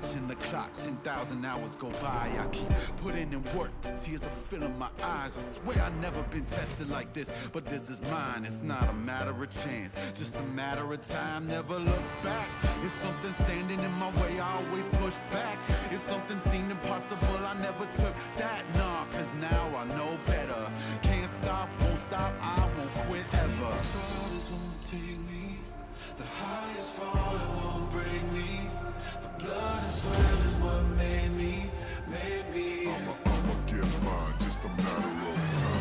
watching the clock, 10,000 hours go by. I keep putting in work, the tears are filling my eyes. I swear I've never been tested like this, but this is mine. It's not a matter of chance, just a matter of time. Never look back. If something's standing in my way, I always push back. If something seemed impossible, I never took that. Nah, cause now I know better. Can't stop, won't stop, I won't quit ever. The highest fall, it won't break me. The blood and sweat is what made me. I'ma get mine, just a matter of time.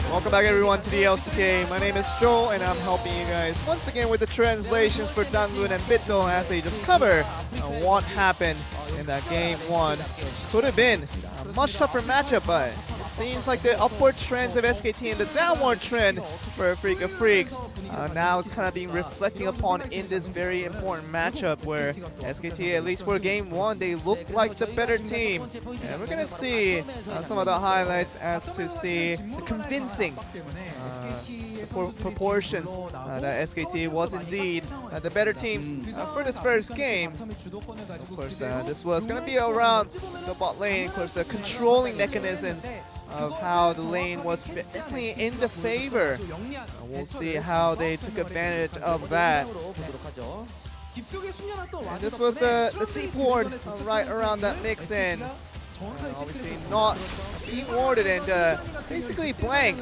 Welcome back everyone to the LCK. My name is Joel and I'm helping you guys once again with the translations for Dangun and Bito as they discover what happened in that game one. Could have been a much tougher matchup, but it seems like the upward trends of SKT and the downward trend for Afreeca Freecs now is kind of being reflecting upon in this very important matchup where SKT, at least for game one, they look like the better team. And we're going to see some of the highlights as to see the convincing proportions that SKT was indeed the better team for this first game. Of course, this was going to be around the bot lane, of course, the controlling mechanisms of how the lane was definitely in the favor. We'll see how they took advantage of that. And this was the deep ward right around that mix-in. Obviously not being warded and basically blank.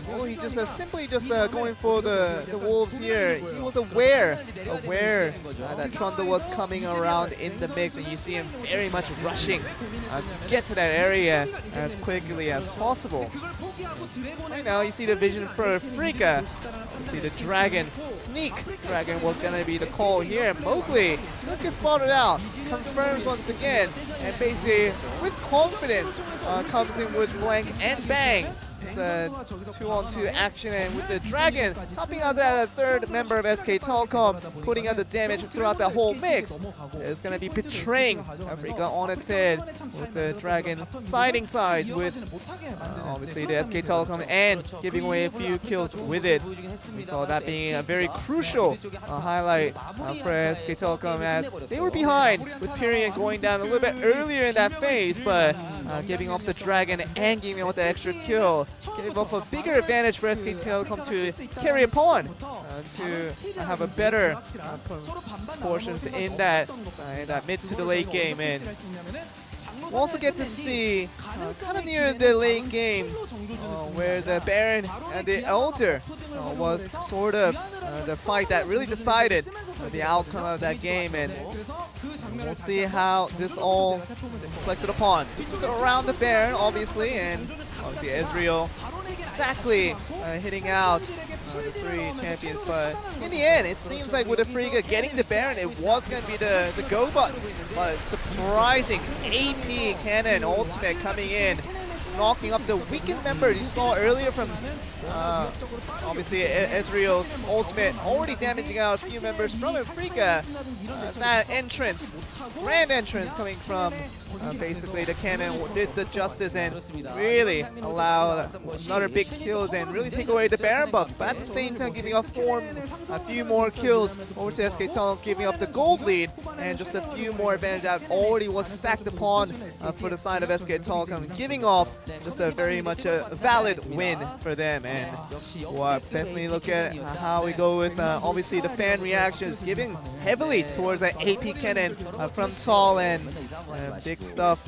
Well, he just simply going for the wolves here. He was aware that Trundle was coming around in the mix, and you see him very much rushing to get to that area as quickly as possible. Right now you see the vision for Afreeca. You see the dragon, sneak dragon was going to be the call here. Mowgli does get spotted out, confirms once again, and basically with confidence comes in with blank and bang. It's a 2-on-2 action, and with the dragon helping us as a third member of SK Telecom, putting out the damage throughout the whole mix. It's going to be betraying Afreeca on its head, with the dragon siding sides with obviously the SK Telecom and giving away a few kills with it. We saw that being a very crucial highlight for SK Telecom as they were behind with Period going down a little bit earlier in that phase, but giving off the dragon and giving off the extra kill gave off a bigger advantage for SK Telecom to carry upon, to have a better portions in that mid to the late game. And we'll also get to see kind of near the late game where the Baron and the Elder was sort of the fight that really decided the outcome of that game, and we'll see how this all reflected upon. This is around the Baron, obviously, and obviously Ezreal exactly hitting out the three champions, but in the end, it seems like with Afreeca getting the Baron, it was going to be the go button, but surprising AP cannon ultimate coming in, knocking up the weakened member you saw earlier from obviously Ezreal's ultimate, already damaging out a few members from Afreeca. That entrance, grand entrance coming from basically the cannon did the justice and really allowed another big kills and really take away the Baron buff, but at the same time giving up a few more kills over to SK Telecom, giving up the gold lead and just a few more advantage that already was stacked upon for the side of SK Telecom, giving off just a very much a valid win for them. And we'll definitely look at how we go with obviously the fan reactions, giving heavily towards that AP cannon from Tall and Big stuff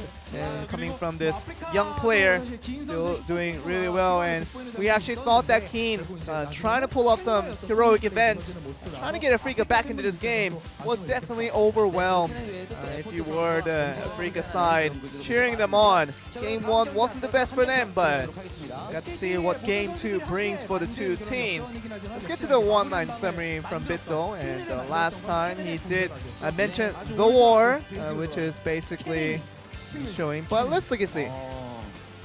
coming from this young player, still doing really well. And we actually thought that Keen trying to pull off some heroic events, trying to get Afreeca back into this game, was definitely overwhelmed. If you were the Afreeca side, cheering them on. Game 1 wasn't the best for them, but got to see what Game 2 brings for the two teams. Let's get to the one-line summary from Bitto. And last time he did mention the war, which is basically showing, but let's look and see.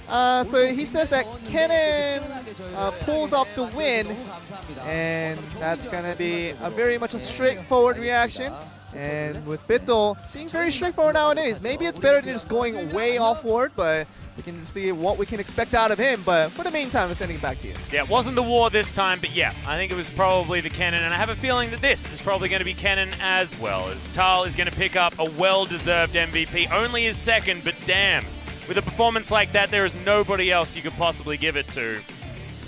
So he says that Kennen pulls off the win, and that's gonna be a very much a straightforward reaction. And with Bitto being very straightforward nowadays, maybe it's better than just going way offward, but we can see what we can expect out of him. But for the meantime, I'm sending it back to you. Yeah, it wasn't the war this time, but yeah, I think it was probably the Kennen, and I have a feeling that this is probably going to be Kennen as well, as Tal is going to pick up a well-deserved MVP, only his second, but damn, with a performance like that, there is nobody else you could possibly give it to.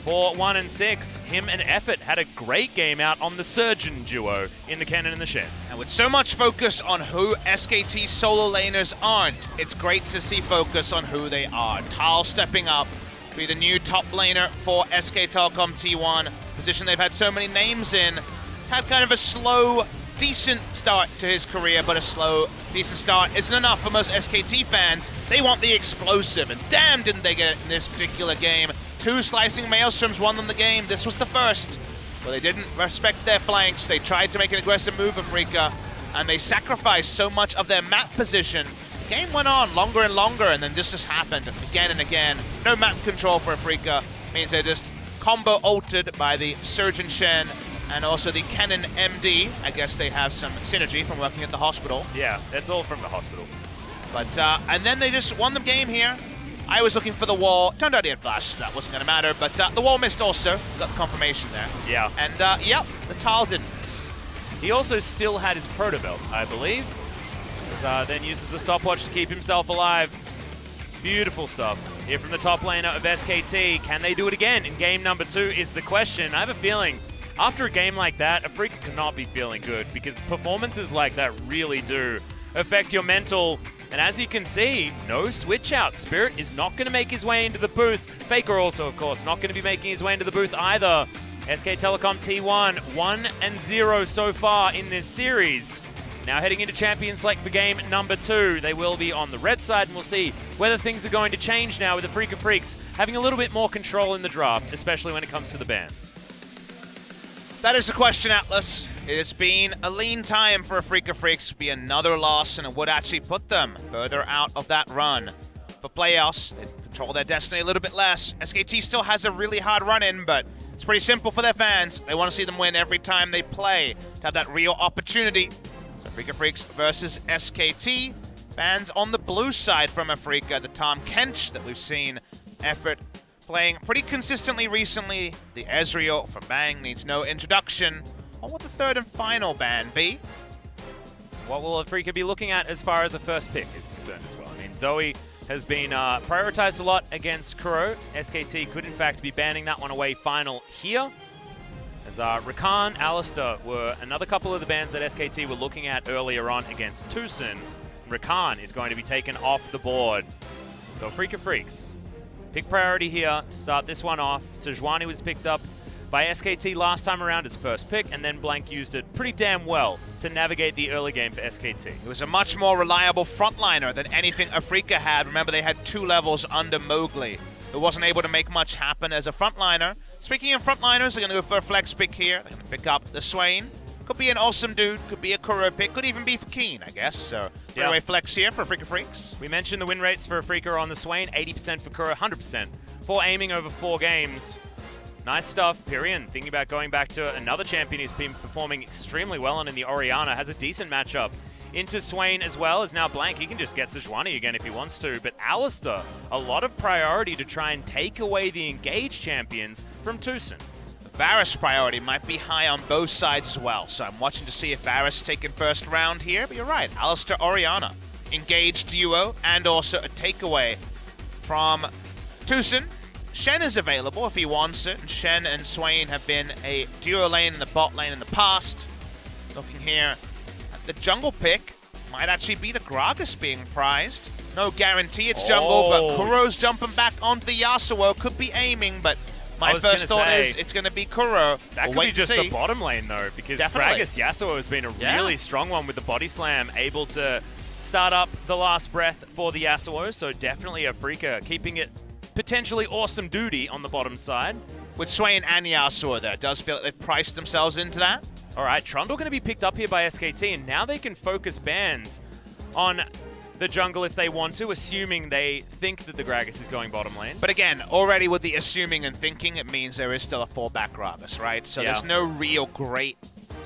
For 1 and 6, him and Effort had a great game out on the Surgeon duo in the Kennen and the Shen. And with so much focus on who SKT solo laners aren't, it's great to see focus on who they are. Tal stepping up to be the new top laner for SK Telecom T1, position they've had so many names in. Had kind of a slow, decent start to his career, but a slow, decent start isn't enough for most SKT fans. They want the explosive, and damn didn't they get it in this particular game. 2 slicing Maelstroms won them the game. This was the first. Well, they didn't respect their flanks. They tried to make an aggressive move, Afreeca, and they sacrificed so much of their map position. The game went on longer and longer, and then this just happened again and again. No map control for Afreeca. Means they're just combo ulted by the Surgeon Shen and also the Kennen MD. I guess they have some synergy from working at the hospital. Yeah, that's all from the hospital. But, and then they just won the game here. I was looking for the wall. Turned out he had flash. That wasn't going to matter. But the wall missed also. Got the confirmation there. Yeah. And, yep, the Tal didn't miss. He also still had his proto belt, I believe. Then uses the stopwatch to keep himself alive. Beautiful stuff. Here from the top laner of SKT. Can they do it again in game number 2 is the question. I have a feeling after a game like that, Afreeca cannot be feeling good, because performances like that really do affect your mental. And as you can see, no switch out. Spirit is not going to make his way into the booth. FLICKR also, of course, not going to be making his way into the booth either. SK Telecom T1, 1-0 so far in this series. Now heading into Champions Select for game number 2. They will be on the red side, and we'll see whether things are going to change now with the Afreeca Freecs having a little bit more control in the draft, especially when it comes to the bans. That is the question, Atlas. It has been a lean time for Afreeca Freecs to be another loss, and it would actually put them further out of that run. For playoffs, they control their destiny a little bit less. SKT still has a really hard run-in, but it's pretty simple for their fans. They want to see them win every time they play to have that real opportunity. So Afreeca Freecs versus SKT. Fans on the blue side from Afreeca, the Tom Kench that we've seen Effort playing pretty consistently recently. The Ezreal from Bang needs no introduction. What will the third and final ban be? What will Afreeca be looking at as far as a first pick is concerned as well? I mean, Zoe has been prioritized a lot against Kuro. SKT could in fact be banning that one away final here. As Rakan, Alistair were another couple of the bans that SKT were looking at earlier on against Tucson. Rakan is going to be taken off the board. So Afreeca Freecs, pick priority here to start this one off. Sejuani was picked up by SKT last time around as first pick, and then Blank used it pretty damn well to navigate the early game for SKT. It was a much more reliable frontliner than anything Afreeca had. Remember, they had 2 levels under Mowgli, who wasn't able to make much happen as a frontliner. Speaking of frontliners, they're going to go for a flex pick here. They're going to pick up the Swain. Could be an awesome dude, could be a Kuro pick, could even be for Keen, I guess. So, anyway, flex here for Afreeca Freecs. We mentioned the win rates for Afreeca on the Swain, 80% for Kuro, 100% for aiming over 4 games. Nice stuff. Pyrian, thinking about going back to another champion he's been performing extremely well on in the Orianna, has a decent matchup into Swain as well as now Blank. He can just get Sejuani again if he wants to, but Alistair, a lot of priority to try and take away the engaged champions from Tucson. Varus priority might be high on both sides as well, so I'm watching to see if Varus taken first round here, but you're right, Alistair Orianna. Engaged duo and also a takeaway from Tucson. Shen is available if he wants it, and Shen and Swain have been a duo lane in the bot lane in the past. Looking here at the jungle pick, might actually be the Gragas being prized. No guarantee it's jungle, but Kuro's jumping back onto the Yasuo. Could be aiming, but my first thought is it's going to be Kuro. That could be just the bottom lane, though, because Gragas Yasuo has been a really strong one with the body slam, able to start up the last breath for the Yasuo, so definitely Afreeca keeping it potentially awesome duty on the bottom side. With Swain and Yasuo there, does feel like they've priced themselves into that. All right, Trundle going to be picked up here by SKT, and now they can focus bans on the jungle if they want to, assuming they think that the Gragas is going bottom lane. But again, already with the assuming and thinking, it means there is still a fallback Gragas, right? So there's no real great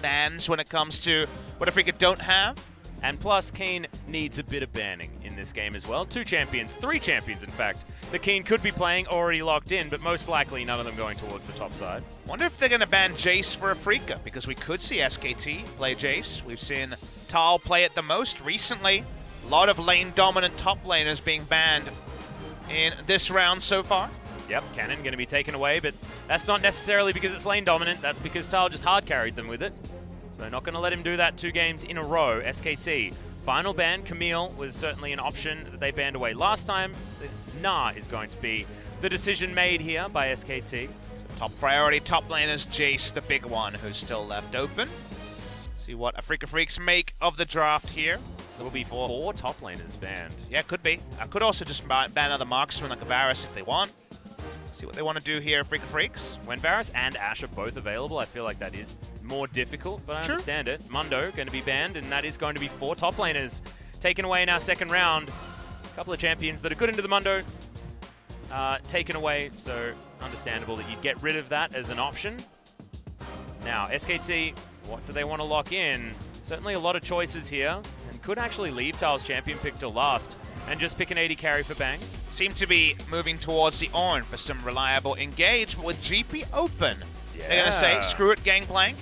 bans when it comes to what Afreeca don't have. And plus, Keen needs a bit of banning in this game as well. 2 champions, 3 champions, in fact, that Keen could be playing already locked in, but most likely none of them going towards the top side. Wonder if they're going to ban Jace for Afreeca, because we could see SKT play Jace. We've seen Tal play it the most recently. A lot of lane-dominant top laners being banned in this round so far. Yep, Cannon going to be taken away, but that's not necessarily because it's lane-dominant. That's because Tal just hard-carried them with it. So not going to let him do that 2 games in a row. SKT, final ban. Camille was certainly an option that they banned away last time. Nah is going to be the decision made here by SKT. So top priority, top laners, Jace, the big one, who's still left open. See what Afreeca Freecs make of the draft here. There will be 4 top laners banned. Yeah, could be. I could also just ban another marksman like a Varus if they want. See what they want to do here, Afreeca Freecs. When Varus and Ashe are both available, I feel like that is more difficult, but I understand it. Mundo going to be banned, and that is going to be 4 top laners taken away in our second round. A couple of champions that are good into the Mundo taken away, so understandable that you'd get rid of that as an option. Now, SKT, what do they want to lock in? Certainly a lot of choices here, and could actually leave Tal's champion pick till last and just pick an 80 carry for Bang. Seem to be moving towards the Ornn for some reliable engage, but with GP open. They're going to say, screw it, Gangplank.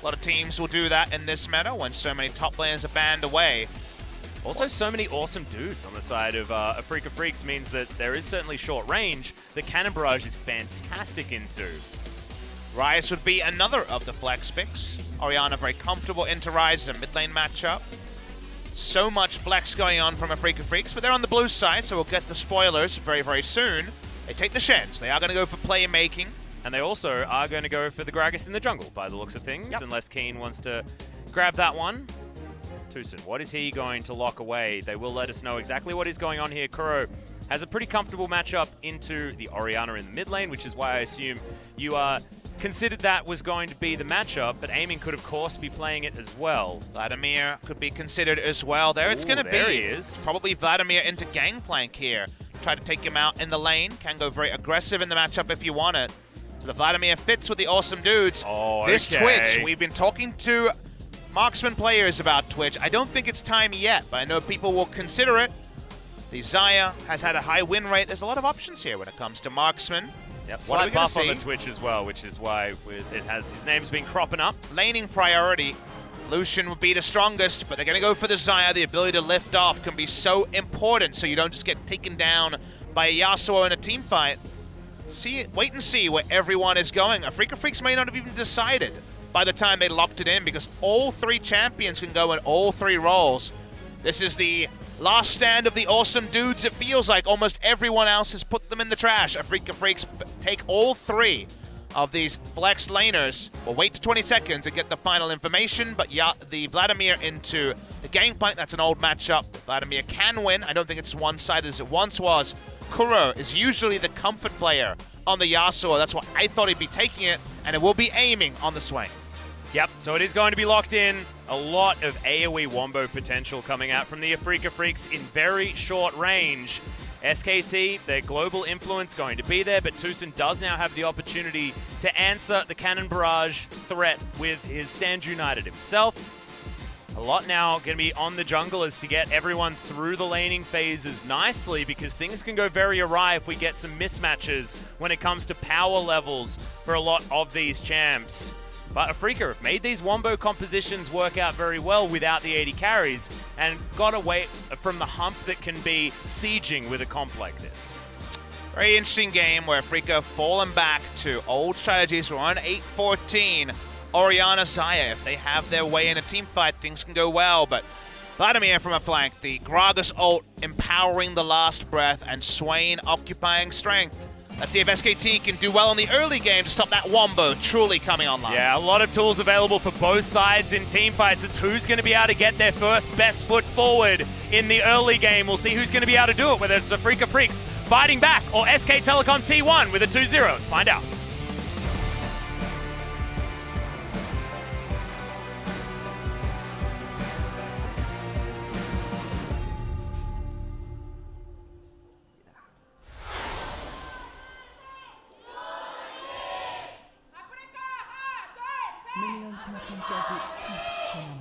A lot of teams will do that in this meta when so many top laners are banned away. Also, so many awesome dudes on the side of Afreeca Freecs means that there is certainly short range that Cannon Barrage is fantastic into. Ryze would be another of the flex picks. Orianna very comfortable into Ryze, a mid lane matchup. So much flex going on from Afreeca Freecs, but they're on the blue side, so we'll get the spoilers very, very soon. They take the Shens. They are going to go for playmaking. And they also are going to go for the Gragas in the jungle, by the looks of things, unless Keen wants to grab that one. Tucson, what is he going to lock away? They will let us know exactly what is going on here. Kuro has a pretty comfortable matchup into the Orianna in the mid lane, which is why I assume you considered that was going to be the matchup, but Aiming could, of course, be playing it as well. Vladimir could be considered as well. There it's going to be. There he is. Probably Vladimir into Gangplank here. Try to take him out in the lane. Can go very aggressive in the matchup if you want it. So the Vladimir fits with the awesome dudes. This Twitch, we've been talking to marksman players about Twitch. I don't think it's time yet, but I know people will consider it. The Xayah has had a high win rate. There's a lot of options here when it comes to marksman. Yep, slight buff on the Twitch as well, which is why his name's been cropping up. Laning priority. Lucian would be the strongest, but they're going to go for the Xayah. The ability to lift off can be so important, so you don't just get taken down by a Yasuo in a team fight. Wait and see where everyone is going. Afreeca Freecs may not have even decided by the time they locked it in, because all 3 champions can go in all 3 roles. This is the last stand of the awesome dudes. It feels like almost everyone else has put them in the trash. Afreeca Freecs take all 3 of these flex laners. We'll wait to 20 seconds and get the final information, but yeah, the Vladimir into the Gangplank, that's an old matchup. Vladimir can win. I don't think it's one-sided as it once was. Kuro is usually the comfort player on the Yasuo. That's why I thought he'd be taking it, and it will be aiming on the Swain. Yep, so it is going to be locked in. A lot of AoE wombo potential coming out from the Afreeca Freecs in very short range. SKT, their global influence going to be there, but Tucson does now have the opportunity to answer the Cannon Barrage threat with his Stand United himself. A lot now going to be on the junglers to get everyone through the laning phases nicely, because things can go very awry if we get some mismatches when it comes to power levels for a lot of these champs. But Afreeca have made these wombo compositions work out very well without the 80 carries and got away from the hump that can be sieging with a comp like this. Very interesting game where Afreeca have fallen back to old strategies. We're on 8-14. Orianna, Xayah, if they have their way in a team fight, things can go well, but Vladimir from a flank, the Gragas ult empowering the last breath, and Swain occupying strength. Let's see if SKT can do well in the early game to stop that wombo truly coming online. Yeah, a lot of tools available for both sides in teamfights. It's who's going to be able to get their first best foot forward in the early game. We'll see who's going to be able to do it, whether it's Afreeca Freecs fighting back or SK Telecom T1 with a 2-0. Let's find out.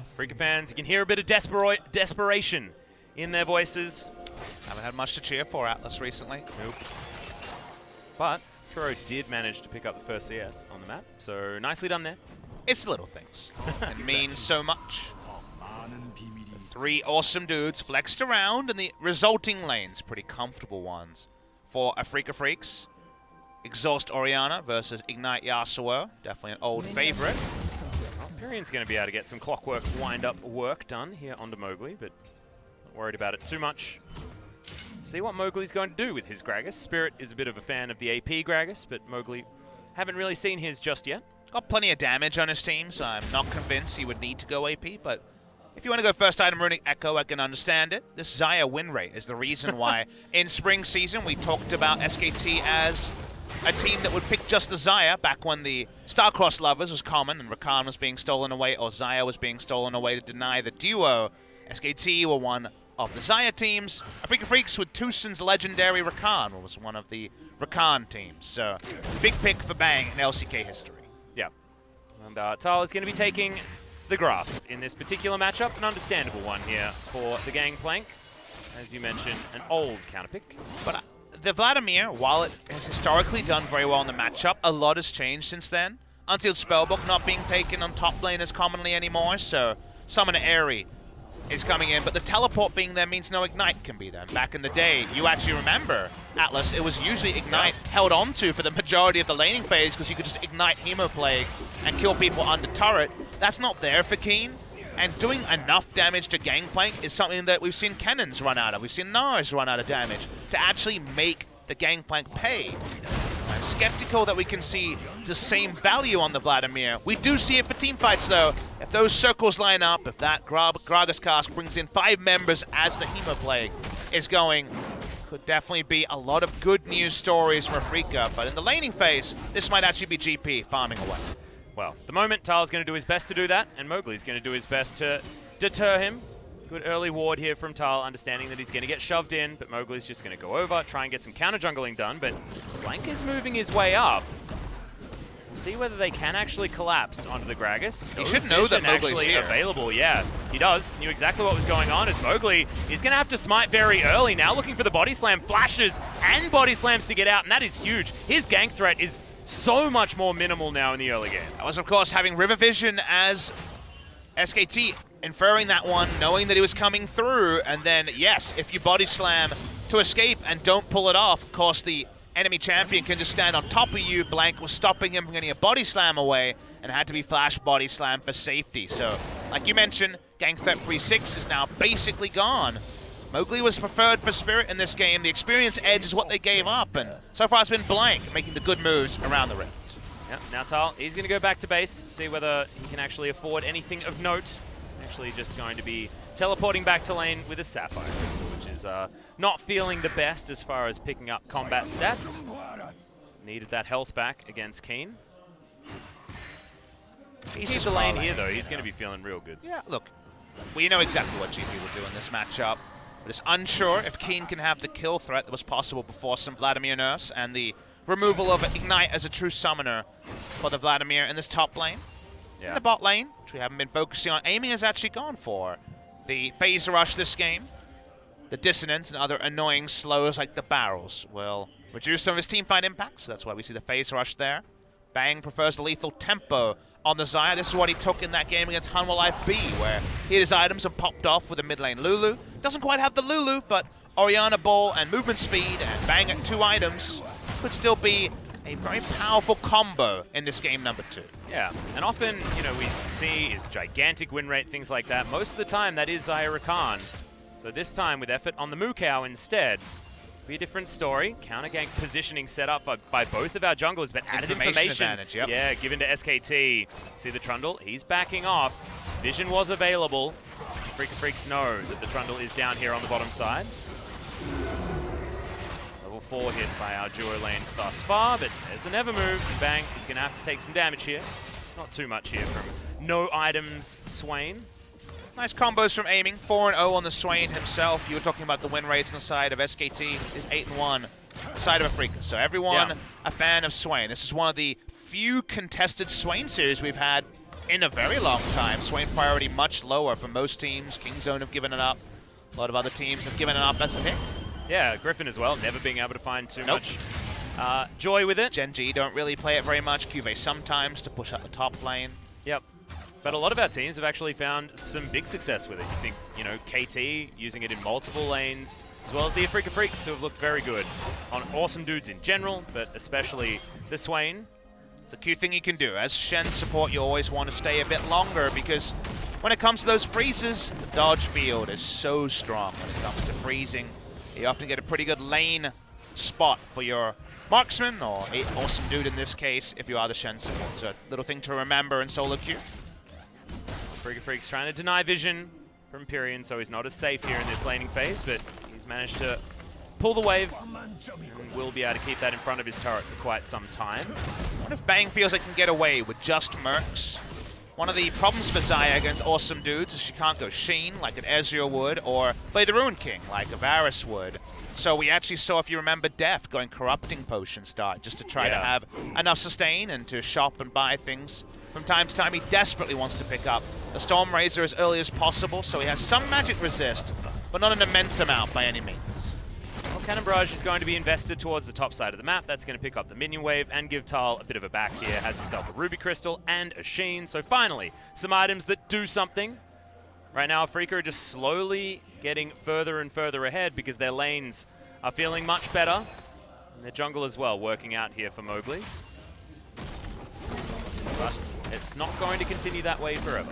Afreeca fans, you can hear a bit of desperation in their voices. Haven't had much to cheer for Atlas recently. Nope. But Kuro did manage to pick up the first CS on the map, so nicely done there. It's the little things. It means so much. Three awesome dudes flexed around, and the resulting lanes, pretty comfortable ones. For Afreeca Freecs, Exhaust Orianna versus Ignite Yasuo, definitely an old favorite. Perion's going to be able to get some clockwork wind-up work done here onto Mowgli, but not worried about it too much. See what Mowgli's going to do with his Gragas. Spirit is a bit of a fan of the AP Gragas, but Mowgli haven't really seen his just yet. Got plenty of damage on his team, so I'm not convinced he would need to go AP, but if you want to go first item Runic Echo, I can understand it. This Xayah win rate is the reason why in spring season we talked about SKT as a team that would pick just the Xayah back when the Starcross Lovers was common and Rakan was being stolen away or Xayah was being stolen away to deny the duo. SKT were one of the Xayah teams. Afreeca Freecs with Tucson's legendary Rakan was one of the Rakan teams. So, big pick for Bang in LCK history. Yeah. And Tal is going to be taking the grasp in this particular matchup. An understandable one here for the Gangplank. As you mentioned, an old counterpick. But the Vladimir, while it has historically done very well in the matchup, a lot has changed since then. Unsealed Spellbook not being taken on top lane as commonly anymore, so Summoner Airy is coming in, but the teleport being there means no Ignite can be there. Back in the day, you actually remember, Atlas, it was usually Ignite held onto for the majority of the laning phase because you could just Ignite Hemoplague and kill people under turret. That's not there for Keen, and doing enough damage to Gangplank is something that we've seen Cannons run out of. We've seen Nars run out of damage to actually make the Gangplank pay. I'm skeptical that we can see the same value on the Vladimir. We do see it for teamfights, though. If those circles line up, if that Gragas Cask brings in 5 members as the Hemoplague is going, could definitely be a lot of good news stories for Afreeca. But in the laning phase, this might actually be GP farming away. Well, the moment Tal's going to do his best to do that, and Mowgli's going to do his best to deter him. Good early ward here from Tal, understanding that he's going to get shoved in, but Mowgli's just going to go over, try and get some counter jungling done, but Blank is moving his way up. We'll see whether they can actually collapse onto the Gragas. He should know that Mowgli's actually here. Available, yeah. He does. Knew exactly what was going on as Mowgli is going to have to smite very early now, looking for the body slam, flashes and body slams to get out, and that is huge. His gank threat is so much more minimal now in the early game. That was, of course, having River Vision as SKT, inferring that one, knowing that he was coming through, and then, yes, if you body slam to escape and don't pull it off, of course, the enemy champion can just stand on top of you. Blank was stopping him from getting a body slam away and had to be flash body slam for safety. So, like you mentioned, Gank Threat 3-6 is now basically gone. Mowgli was preferred for Spirit in this game. The experience edge is what they gave up, and so far it's been Blank making the good moves around the rift. Yeah, now Tal, he's going to go back to base, see whether he can actually afford anything of note. Actually just going to be teleporting back to lane with a Sapphire Crystal, which is not feeling the best as far as picking up combat stats. Needed that health back against Keen. He's the lane here, though. He's going to be feeling real good. Yeah, look, we know exactly what GP will do in this matchup. But it's unsure if Keen can have the kill threat that was possible before some Vladimir nerfs and the removal of Ignite as a true summoner for the Vladimir in this top lane. Yeah. In the bot lane, which we haven't been focusing on, aiming has actually gone for the phase rush this game. The dissonance and other annoying slows like the barrels will reduce some of his teamfight impacts, so that's why we see the phase rush there. Bang prefers the lethal tempo on the Xayah. This is what he took in that game against Hanwha Life B, where he had his items and popped off with a mid lane Lulu. Doesn't quite have the Lulu, but Orianna Ball and movement speed and Bang at 2 items could still be a very powerful combo in this game number 2. Yeah, and often, you know, we see is gigantic win rate, things like that. Most of the time, that is Zaira Khan. So this time, with effort on the Mukau instead, be a different story. Counter gank positioning set up by both of our junglers, but added information. Advantage, yep. Yeah, given to SKT. See the Trundle? He's backing off. Vision was available. Afreeca Freecs know that the Trundle is down here on the bottom side. Level 4 hit by our duo lane thus far, but there's the never move. And bang, he's going to have to take some damage here. Not too much here from no items Swain. Nice combos from aiming. 4-0 on the Swain himself. You were talking about the win rates on the side of SKT. Is 8-1 the side of Afreeca. So everyone a fan of Swain. This is one of the few contested Swain series we've had in a very long time. Swain priority much lower for most teams. Kingzone have given it up. A lot of other teams have given it up as a pick. Yeah, Griffin as well. Never being able to find too much joy with it. Gen G don't really play it very much. QV sometimes to push up the top lane. Yep. But a lot of our teams have actually found some big success with it. You think, you know, KT using it in multiple lanes, as well as the Afreeca Freecs, who have looked very good on awesome dudes in general, but especially the Swain. It's the key thing you can do. As Shen support, you always want to stay a bit longer because when it comes to those freezes, the dodge field is so strong when it comes to freezing. You often get a pretty good lane spot for your marksman, or an awesome dude in this case, if you are the Shen support. So a little thing to remember in solo queue. Afreeca Freecs trying to deny vision from Pyrion, so he's not as safe here in this laning phase, but he's managed to pull the wave and will be able to keep that in front of his turret for quite some time. What if Bang feels like can get away with just Mercs? One of the problems for Xayah against awesome dudes is she can't go Sheen like an Ezreal would, or play the Ruin King like a Varus would. So we actually saw, if you remember, Deft going Corrupting Potion start just to try to have enough sustain and to shop and buy things. From time to time, he desperately wants to pick up the Storm Razor as early as possible, so he has some magic resist, but not an immense amount by any means. Well, Cannon Barrage is going to be invested towards the top side of the map. That's going to pick up the minion wave and give Tal a bit of a back here. Has himself a Ruby Crystal and a Sheen. So finally, some items that do something. Right now, Afreeca are just slowly getting further and further ahead because their lanes are feeling much better. And their jungle as well, working out here for Mowgli. But it's not going to continue that way forever.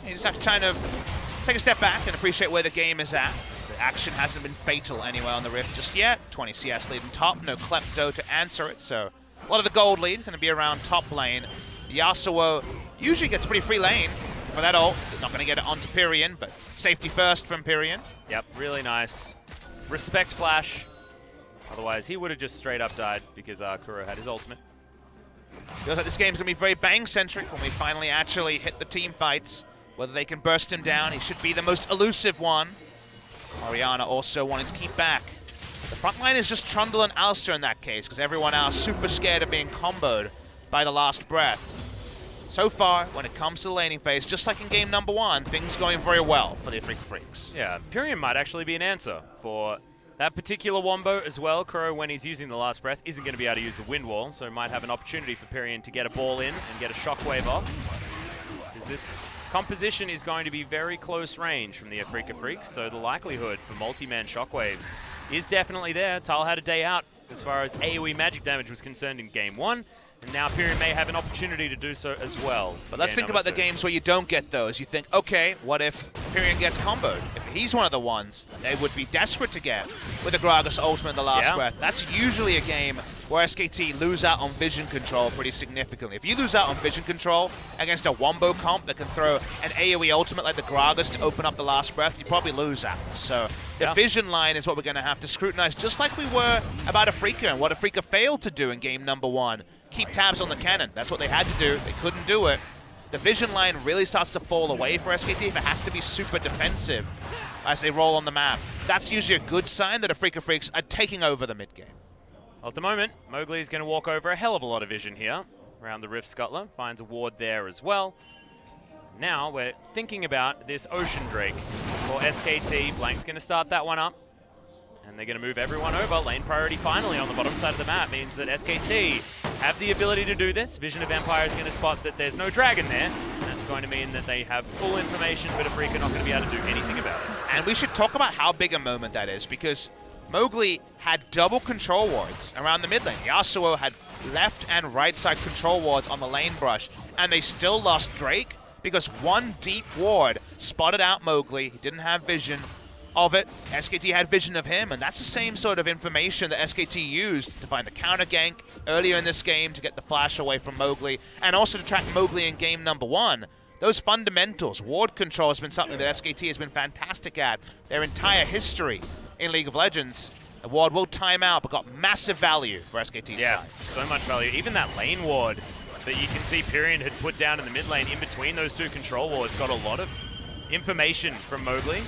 You just have to kind of take a step back and appreciate where the game is at. The action hasn't been fatal anywhere on the Rift just yet. 20 CS lead in top, no Klepto to answer it, so a lot of the gold lead is going to be around top lane. Yasuo usually gets pretty free lane for that ult. Not going to get it onto Pyrion, but safety first from Pyrion. Yep, really nice. Respect flash. Otherwise, he would have just straight up died because Kuro had his ultimate. Feels like this game's going to be very Bang-centric when we finally actually hit the team fights. Whether they can burst him down, he should be the most elusive one. Orianna also wanting to keep back. The front line is just Trundle and Alistair in that case, because everyone else super scared of being comboed by the last breath. So far, when it comes to the laning phase, just like in game number 1, things going very well for the Afreeca Freecs. Yeah, Pyrion might actually be an answer for that particular Wombo as well. Kuro, when he's using the last breath, isn't going to be able to use the wind wall, so might have an opportunity for Pyrion to get a ball in and get a shockwave off. Because this composition is going to be very close range from the Afreeca Freecs, so the likelihood for multi-man shockwaves is definitely there. Tal had a day out as far as AoE magic damage was concerned in game 1, and now Pyrion may have an opportunity to do so as well. But let's think about the games where you don't get those. You think, okay, what if Pyrion gets comboed? If he's one of the ones that they would be desperate to get with the Gragas ultimate in the last breath. That's usually a game where SKT lose out on vision control pretty significantly. If you lose out on vision control against a Wombo comp that can throw an AoE ultimate like the Gragas to open up the last breath, you probably lose out. So the vision line is what we're going to have to scrutinize, just like we were about Afreeca and what Afreeca failed to do in game number 1. Keep tabs on the cannon. That's what they had to do. They couldn't do it. The vision line really starts to fall away for SKT if it has to be super defensive as they roll on the map. That's usually a good sign that Afreeca Freecs are taking over the mid game. Well, at the moment, Mowgli is going to walk over a hell of a lot of vision here around the Rift Scuttler. Finds a ward there as well. Now we're thinking about this Ocean Drake for SKT. Blank's going to start that one up. And they're going to move everyone over. Lane priority finally on the bottom side of the map means that SKT have the ability to do this. Vision of Empire is going to spot that there's no dragon there. And that's going to mean that they have full information, but Afreeca not going to be able to do anything about it. And we should talk about how big a moment that is, because Mowgli had double control wards around the mid lane. Yasuo had left and right side control wards on the lane brush, and they still lost Drake because one deep ward spotted out Mowgli. He didn't have vision of it. SKT had vision of him, and that's the same sort of information that SKT used to find the counter gank earlier in this game to get the flash away from Mowgli, and also to track Mowgli in game number 1. Those fundamentals, ward control, has been something that SKT has been fantastic at their entire history in League of Legends. The ward will time out, but got massive value for SKT's side. So much value. Even that lane ward that you can see Pyrion had put down in the mid lane in between those two control wards got a lot of information from Mowgli.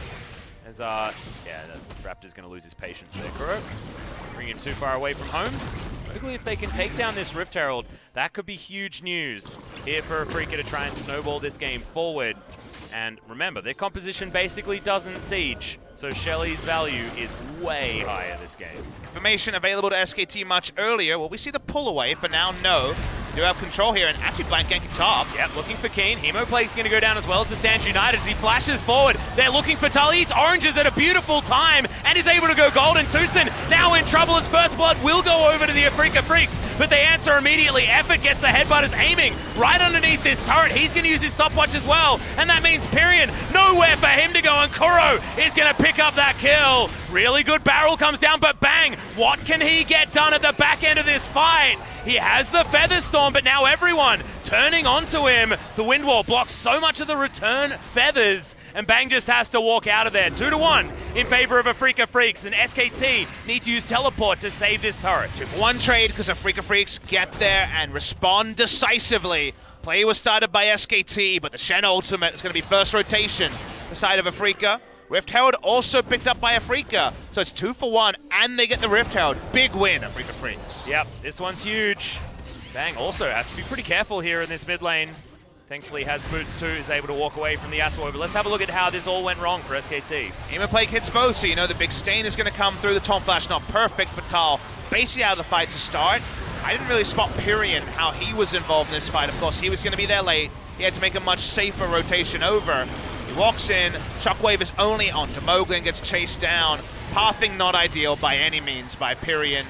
As, the Raptor's going to lose his patience there. Kuro, bring him too far away from home. Mowgli, if they can take down this Rift Herald, that could be huge news here for Afreeca to try and snowball this game forward. And remember, their composition basically doesn't siege, so Shelly's value is way higher this game. Information available to SKT much earlier. Will we see the pull away? For now, no. They do have control here, and actually blank ganking top. Yep, looking for Keen. Hemoplague's going to go down as well as the Stand United as he flashes forward. They're looking for Tully. Eats oranges at a beautiful time and is able to go golden. Tucson now in trouble as First Blood will go over to the Afreeca Freecs, but they answer immediately. Effort gets the headbutters aiming right underneath this turret. He's going to use his stopwatch as well, and that means Pyrion, nowhere for him to go, and Kuro is going to pick up that kill. Really good barrel comes down, but bang! What can he get done at the back end of this fight? He has the Feather Storm, but now everyone turning onto him. The Wind Wall blocks so much of the return feathers, and Bang just has to walk out of there. 2-1 in favor of Afreeca Freecs, and SKT need to use teleport to save this turret. 2-for-1 trade because Afreeca Freecs get there and respond decisively. Play was started by SKT, but the Shen ultimate is going to be first rotation. The side of Afreeca. Rift Herald also picked up by Afreeca, so it's 2-for-1, and they get the Rift Herald. Big win, Afreeca Freecs. Yep, this one's huge. Bang also has to be pretty careful here in this mid lane. Thankfully has boots too, is able to walk away from the Aswell, but let's have a look at how this all went wrong for SKT. Hemoplague hits both, so you know the big stain is going to come through. The Tom Flash not perfect, but Tal basically out of the fight to start. I didn't really spot Pyrion, how he was involved in this fight. Of course, he was going to be there late. He had to make a much safer rotation over. He walks in, Shockwave is only onto Mowgli and gets chased down. Pathing not ideal by any means by Pyrion.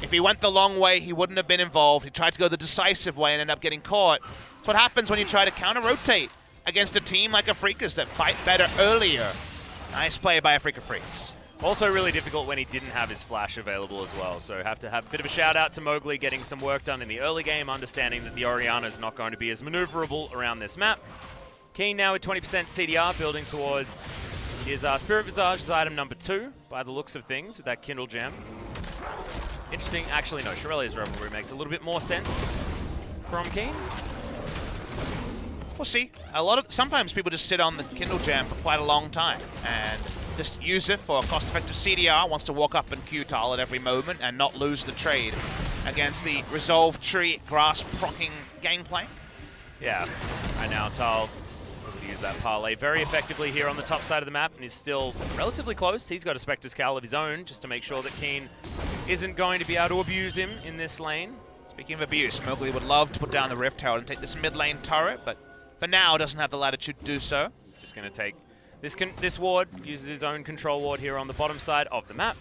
If he went the long way, he wouldn't have been involved. He tried to go the decisive way and ended up getting caught. That's what happens when you try to counter-rotate against a team like Afreeca's that fight better earlier. Nice play by Afreeca Freecs. Also really difficult when he didn't have his flash available as well, so have to have a bit of a shout out to Mowgli getting some work done in the early game, understanding that the Orianna is not going to be as maneuverable around this map. Keen now with 20% CDR, building towards his Spirit Visage as item number 2, by the looks of things, with that Kindle Gem. Interesting, actually no, Shirelia's Revelry makes a little bit more sense from Keen. We'll see. Sometimes people just sit on the Kindle Gem for quite a long time and just use it for a cost-effective CDR, wants to walk up and Q-Tal at every moment and not lose the trade against the Resolve Tree grass procking gangplank. Yeah, right now Tal able to use that parlay very effectively here on the top side of the map and is still relatively close. He's got a Spectre's Cowl of his own just to make sure that Keen isn't going to be able to abuse him in this lane. Speaking of abuse, Mowgli would love to put down the Rift Herald and take this mid lane turret, but for now doesn't have the latitude to do so. Just going to take this ward, uses his own control ward here on the bottom side of the map.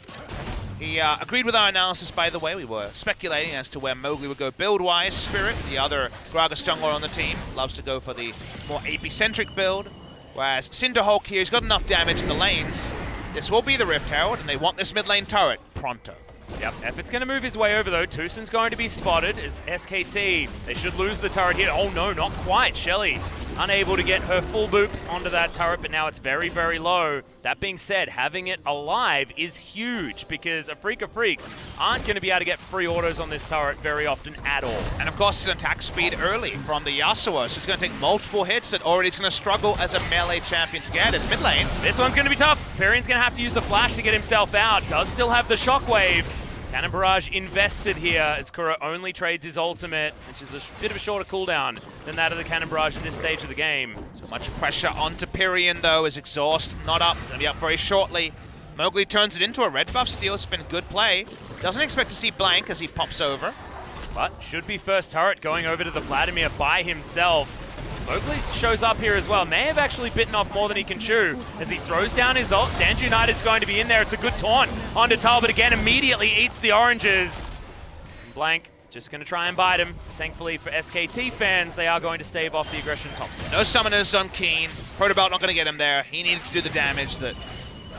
He agreed with our analysis, by the way. We were speculating as to where Mowgli would go build-wise. Spirit, the other Gragas jungler on the team, loves to go for the more AP-centric build, whereas Cinderhulk here, he's got enough damage in the lanes. This will be the Rift Herald, and they want this mid lane turret pronto. Yep, Effort's going to move his way over though. Tucson's going to be spotted as SKT. They should lose the turret here. Oh no, not quite. Shelly unable to get her full boop onto that turret, but now it's very, very low. That being said, having it alive is huge because Afreeca Freecs aren't going to be able to get free autos on this turret very often at all. And of course, it's an attack speed early from the Yasuo, so it's going to take multiple hits that already is going to struggle as a melee champion to get his mid lane. This one's going to be tough. Pyrion's going to have to use the flash to get himself out. Does still have the shockwave. Cannon Barrage invested here as Kuro only trades his ultimate, which is a bit of a shorter cooldown than that of the Cannon Barrage at this stage of the game. So much pressure onto Pyrion though, as exhaust not up, going to be up very shortly. Mowgli turns it into a red buff steal, it's been good play. Doesn't expect to see blank as he pops over. But should be first turret going over to the Vladimir by himself. Mowgli shows up here as well. May have actually bitten off more than he can chew as he throws down his ult. Stand United's going to be in there. It's a good taunt onto Tal, but again immediately eats the oranges. And Blank Just going to try and bite him. Thankfully for SKT fans, they are going to stave off the aggression top side. No summoners on Keen. Protobelt not going to get him there. He needed to do the damage that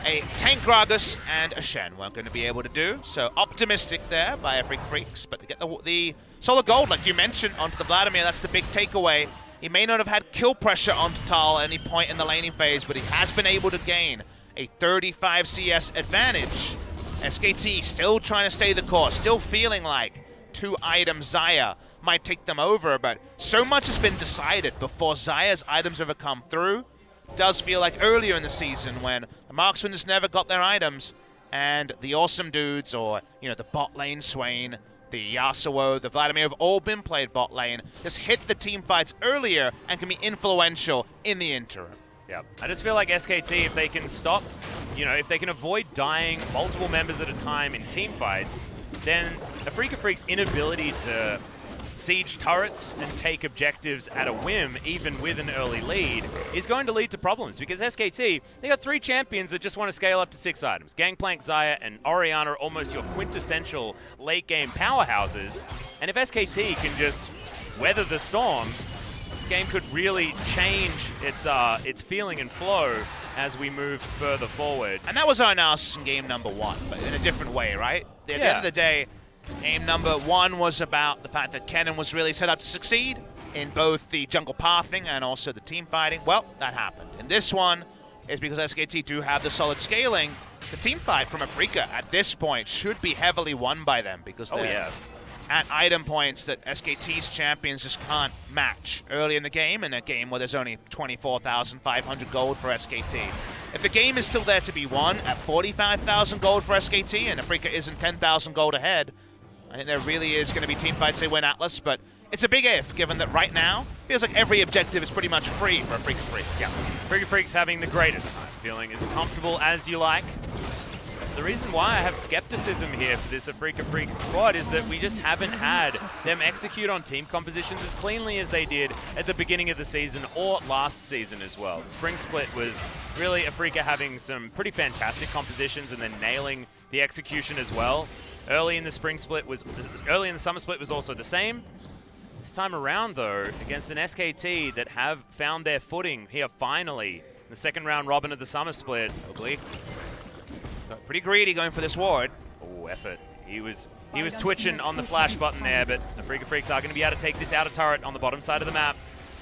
a Tank Gragas and a Shen weren't going to be able to do. So optimistic there by Afreeca Freecs, but to get the solid gold, like you mentioned, onto the Vladimir, that's the big takeaway. He may not have had kill pressure onto Tal at any point in the laning phase, but he has been able to gain a 35 CS advantage. SKT still trying to stay the course, still feeling like 2 items Xayah might take them over, but so much has been decided before Xayah's items ever come through. Does feel like earlier in the season when the marksmen just never got their items, and the awesome dudes, or the bot lane Swain, the Yasuo, the Vladimir have all been played bot lane, just hit the team fights earlier and can be influential in the interim. Yeah, I just feel like SKT, if they can stop, if they can avoid dying multiple members at a time in team fights, then Afreeca Freecs' inability to siege turrets and take objectives at a whim, even with an early lead, is going to lead to problems, because SKT, they got 3 champions that just want to scale up to 6 items. Gangplank, Xayah, and Orianna are almost your quintessential late-game powerhouses, and if SKT can just weather the storm, this game could really change its feeling and flow as we move further forward. And that was our analysis in game number 1, but in a different way, right? At the end of the day, game number 1 was about the fact that Kennen was really set up to succeed in both the jungle pathing and also the team fighting. Well, that happened. And this one is because SKT do have the solid scaling. The team fight from Afreeca at this point should be heavily won by them, because they're at item points that SKT's champions just can't match early in the game, in a game where there's only 24,500 gold for SKT. If the game is still there to be won at 45,000 gold for SKT and Afreeca isn't 10,000 gold ahead, I think there really is going to be team fights they win Atlas, but it's a big if, given that right now, feels like every objective is pretty much free for Afreeca Freecs. Yeah, Afreeca Freecs having the greatest time, feeling as comfortable as you like. The reason why I have skepticism here for this Afreeca Freecs squad is that we just haven't had them execute on team compositions as cleanly as they did at the beginning of the season or last season as well. The spring split was really Afreeca having some pretty fantastic compositions and then nailing the execution as well. Early in the summer split was also the same. This time around, though, against an SKT that have found their footing here finally, the second round robin of the summer split. Oakley. Pretty greedy going for this ward. Oh, effort. He was twitching on the flash button there, but Afreeca Freecs are going to be able to take this outer turret on the bottom side of the map.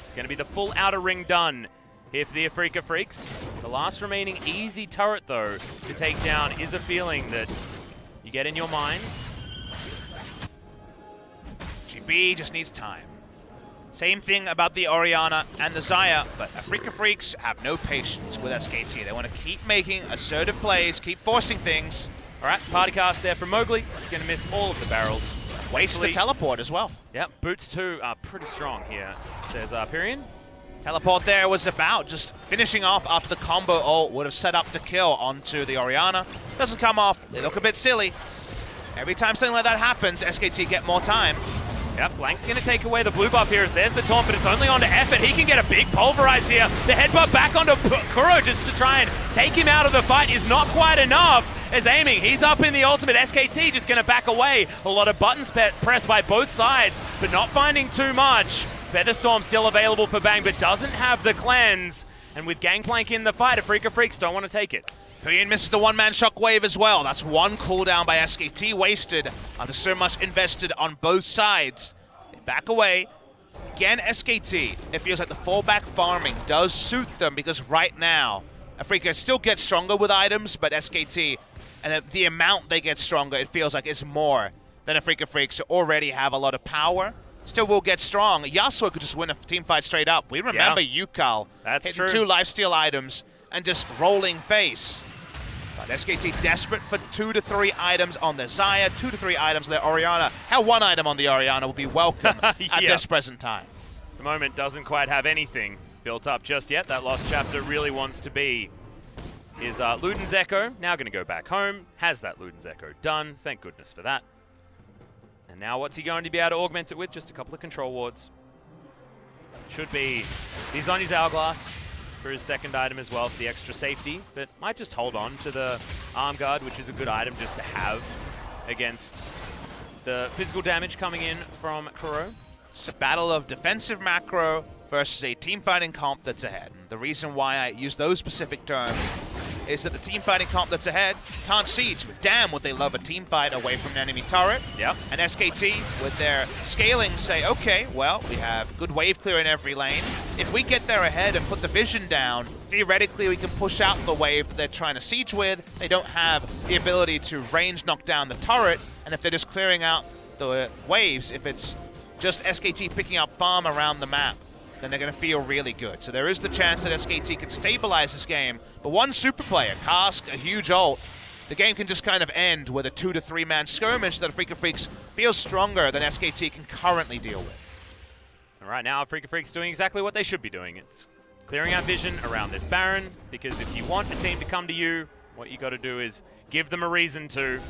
It's going to be the full outer ring done here for the Afreeca Freecs. The last remaining easy turret, though, to take down is a feeling that you get in your mind. GB just needs time. Same thing about the Orianna and the Xayah, but Afreeca Freecs have no patience with SKT. They want to keep making assertive plays, keep forcing things. All right, party cast there from Mowgli. He's going to miss all of the barrels. Waste the teleport as well. Yep, boots too are pretty strong here, says Pyrian. Teleport there was about just finishing off after the combo ult would have set up the kill onto the Orianna. Doesn't come off, they look a bit silly. Every time something like that happens, SKT get more time. Yep, Blank's going to take away the blue buff here as there's the taunt, but it's only onto Effort. He can get a big pulverize here. The headbutt back onto Kuro just to try and take him out of the fight is not quite enough. As aiming, he's up in the ultimate. SKT just going to back away. A lot of buttons pressed by both sides, but not finding too much. Featherstorm still available for Bang, but doesn't have the cleanse. And with Gangplank in the fight, Afreeca Freecs don't want to take it. Pyrian misses the one-man shockwave as well. That's one cooldown by SKT wasted after so much invested on both sides. They back away. Again, SKT, it feels like the fallback farming does suit them, because right now, Afreeca still gets stronger with items, but SKT, and the amount they get stronger, it feels like is more than Afreeca Freecs already have a lot of power. Still will get strong. Yasuo could just win a team fight straight up. We remember Yukal hitting 2 lifesteal items and just rolling face. But SKT desperate for 2 to 3 items on the Xayah, 2 to 3 items on the Orianna. How 1 item on the Orianna will be welcome at this present time. The moment doesn't quite have anything built up just yet. That lost chapter really wants to be is Luden's Echo. Now going to go back home. Has that Luden's Echo done. Thank goodness for that. And now what's he going to be able to augment it with? Just a couple of control wards. Should be he's on his Hourglass for his second item as well for the extra safety, but might just hold on to the Arm Guard, which is a good item just to have against the physical damage coming in from Kuro. It's a battle of defensive macro versus a team fighting comp that's ahead. And the reason why I use those specific terms is that the team fighting comp that's ahead can't siege, but damn would they love a team fight away from an enemy turret. Yep. And SKT, with their scaling, say, okay, well, we have good wave clear in every lane. If we get there ahead and put the vision down, theoretically we can push out the wave that they're trying to siege with. They don't have the ability to range knock down the turret, and if they're just clearing out the waves, if it's just SKT picking up farm around the map, then they're going to feel really good. So there is the chance that SKT could stabilize this game, but one super player, Cask, a huge ult, the game can just kind of end with a 2 to 3 man skirmish that Afreeca Freecs feels stronger than SKT can currently deal with. And right now, Afreeca Freecs doing exactly what they should be doing. It's clearing out vision around this Baron, because if you want a team to come to you, what you got to do is give them a reason to.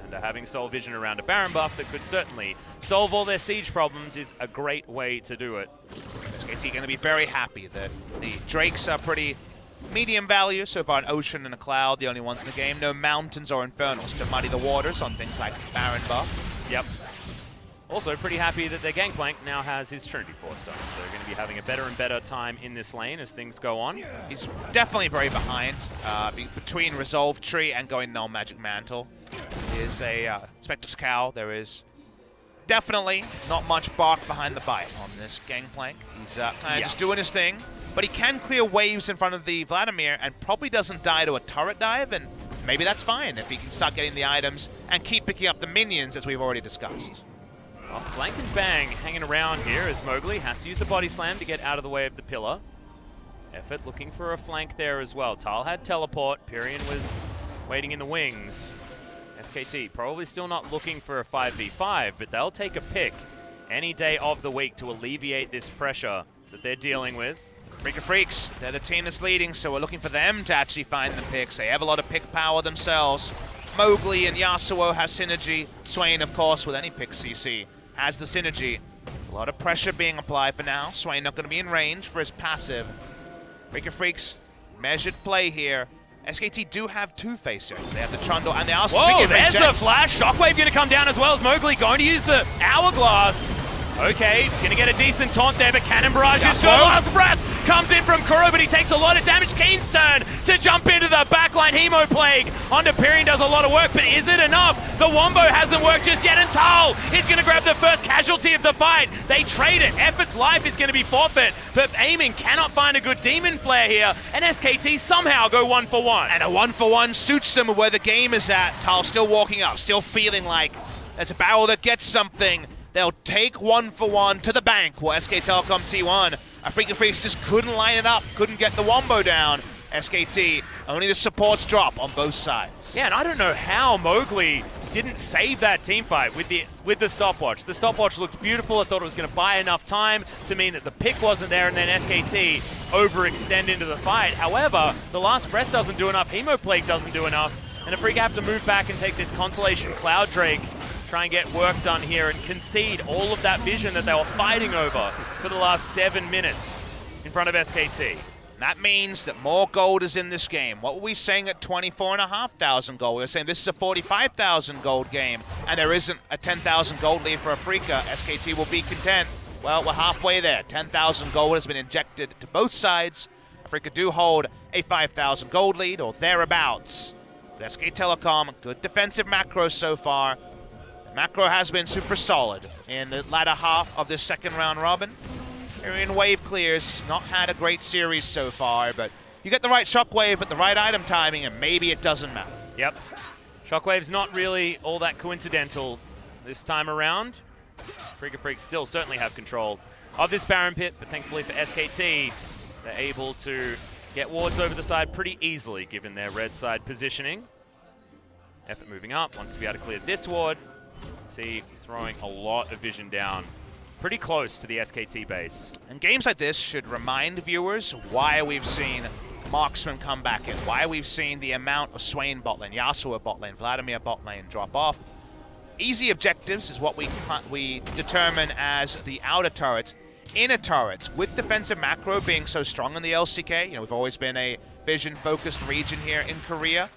And having Soul Vision around a Baron buff that could certainly solve all their siege problems is a great way to do it. SKT going to be very happy that the Drakes are pretty medium value so far, an Ocean and a Cloud, the only ones in the game. No Mountains or Infernals to muddy the waters on things like Baron buff. Yep. Also pretty happy that their Gangplank now has his Trinity Force done, so they're going to be having a better and better time in this lane as things go on. He's definitely very behind, between Resolve Tree and going Null Magic Mantle. Is a Spectre's Cowl. There is definitely not much bark behind the bite on this Gangplank. He's kind of just doing his thing, but he can clear waves in front of the Vladimir and probably doesn't die to a turret dive, and maybe that's fine if he can start getting the items and keep picking up the minions as we've already discussed. Well, Flank and Bang hanging around here as Mowgli has to use the body slam to get out of the way of the pillar. Effort looking for a flank there as well. Tal had teleport. Pyrion was waiting in the wings. SKT probably still not looking for a 5v5, but they'll take a pick any day of the week to alleviate this pressure that they're dealing with. Afreeca Freecs, they're the team that's leading, so we're looking for them to actually find the picks. They have a lot of pick power themselves. Mowgli and Yasuo have synergy. Swain, of course, with any pick CC, has the synergy. A lot of pressure being applied for now. Swain not going to be in range for his passive. Afreeca Freecs, measured play here. SKT do have two facers. They have the Trundle and the Arsenal. Whoa, there's the flash. Shockwave going to come down as well as Mowgli going to use the Hourglass. Okay, going to get a decent taunt there, but Cannon Barrage is got last breath. Comes in from Kuro, but he takes a lot of damage. Keen's turn to jump into the backline. Hemo Plague onto Pyrion does a lot of work, but is it enough? The Wombo hasn't worked just yet, and Tal is going to grab the first casualty of the fight. They trade it. Effort's life is going to be forfeit, but Aiming cannot find a good Demon Flare here, and SKT somehow go 1-for-1. And a 1-for-1 suits them where the game is at. Tal still walking up, still feeling like there's a barrel that gets something. They'll take 1-for-1 to the bank where SK Telecom T1. Afreeca Freecs just couldn't line it up, couldn't get the Wombo down. SKT, only the supports drop on both sides. Yeah, and I don't know how Mowgli didn't save that team fight with the stopwatch. The stopwatch looked beautiful. I thought it was going to buy enough time to mean that the pick wasn't there, and then SKT overextend into the fight. However, the last breath doesn't do enough. Hemo Plague doesn't do enough, and Afreeca have to move back and take this Constellation Cloud Drake, try and get work done here and concede all of that vision that they were fighting over for the last 7 minutes in front of SKT. That means that more gold is in this game. What were we saying at 24,500 gold? We were saying this is a 45,000 gold game, and there isn't a 10,000 gold lead for Afreeca. SKT will be content. Well, we're halfway there. 10,000 gold has been injected to both sides. Afreeca do hold a 5,000 gold lead, or thereabouts. But SK Telecom, good defensive macros so far. Macro has been super solid in the latter half of this second round robin. Pyrion wave clears. He's not had a great series so far, but you get the right Shockwave at the right item timing, and maybe it doesn't matter. Yep. Shockwave's not really all that coincidental this time around. Afreeca Freecs still certainly have control of this Baron pit, but thankfully for SKT, they're able to get wards over the side pretty easily given their red side positioning. Effort moving up, wants to be able to clear this ward. See, throwing a lot of vision down pretty close to the SKT base. And games like this should remind viewers why we've seen Marksman come back in, why we've seen the amount of Swain bot lane, Yasuo bot lane, Vladimir bot lane drop off. Easy objectives is what we determine as the outer turrets. Inner turrets, with defensive macro being so strong in the LCK, you know, we've always been a vision-focused region here in Korea.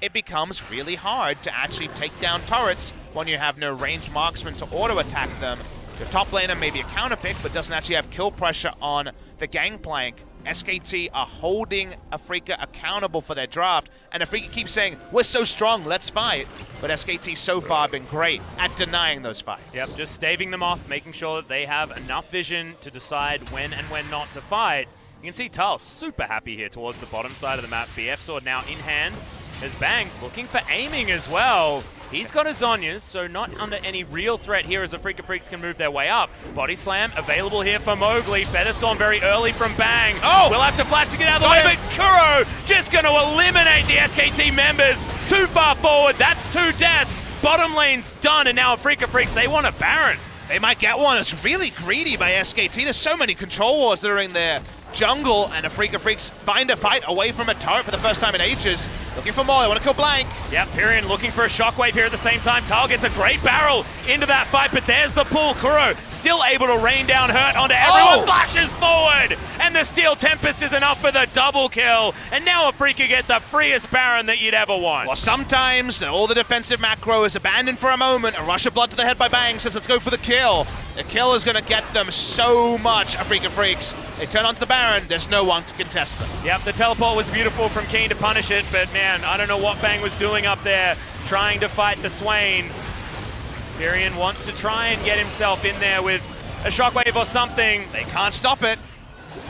it becomes really hard to actually take down turrets when you have no ranged marksman to auto-attack them. Your top laner may be a counter pick, but doesn't actually have kill pressure on the gangplank. SKT are holding Afreeca accountable for their draft, and Afreeca keeps saying, we're so strong, let's fight. But SKT so far have been great at denying those fights. Yep, just staving them off, making sure that they have enough vision to decide when and when not to fight. You can see Tal super happy here towards the bottom side of the map. BF sword now in hand. There's Bang looking for aiming as well. He's got his Zonyas, so not under any real threat here as Afreeca Freecs can move their way up. Body Slam available here for Mowgli. Featherstorm very early from Bang. Oh! We'll have to flash to get out of the way, but Kuro just going to eliminate the SKT members. Too far forward, that's 2 deaths. Bottom lane's done, and now Afreeca Freecs, they want a Baron. They might get one. It's really greedy by SKT. There's so many control wars that are in there. Jungle and Afreeca Freecs find a fight away from a turret for the first time in ages. Looking for more, they want to kill Blank. Yep, Pyrian looking for a shockwave here at the same time. Tal gets a great barrel into that fight, but there's the pull. Kuro still able to rain down hurt onto everyone. Flashes forward, and the Steel Tempest is enough for the double kill. And now Afreeca get the freest Baron that you'd ever want. Well, sometimes all the defensive macro is abandoned for a moment. A rush of blood to the head by Bang says, let's go for the kill. The kill is going to get them so much, Afreeca Freecs. They turn onto the Baron, there's no one to contest them. Yep, the teleport was beautiful from Keen to punish it, but man, I don't know what Bang was doing up there, trying to fight the Swain. Pyrian wants to try and get himself in there with a shockwave or something. They can't stop it.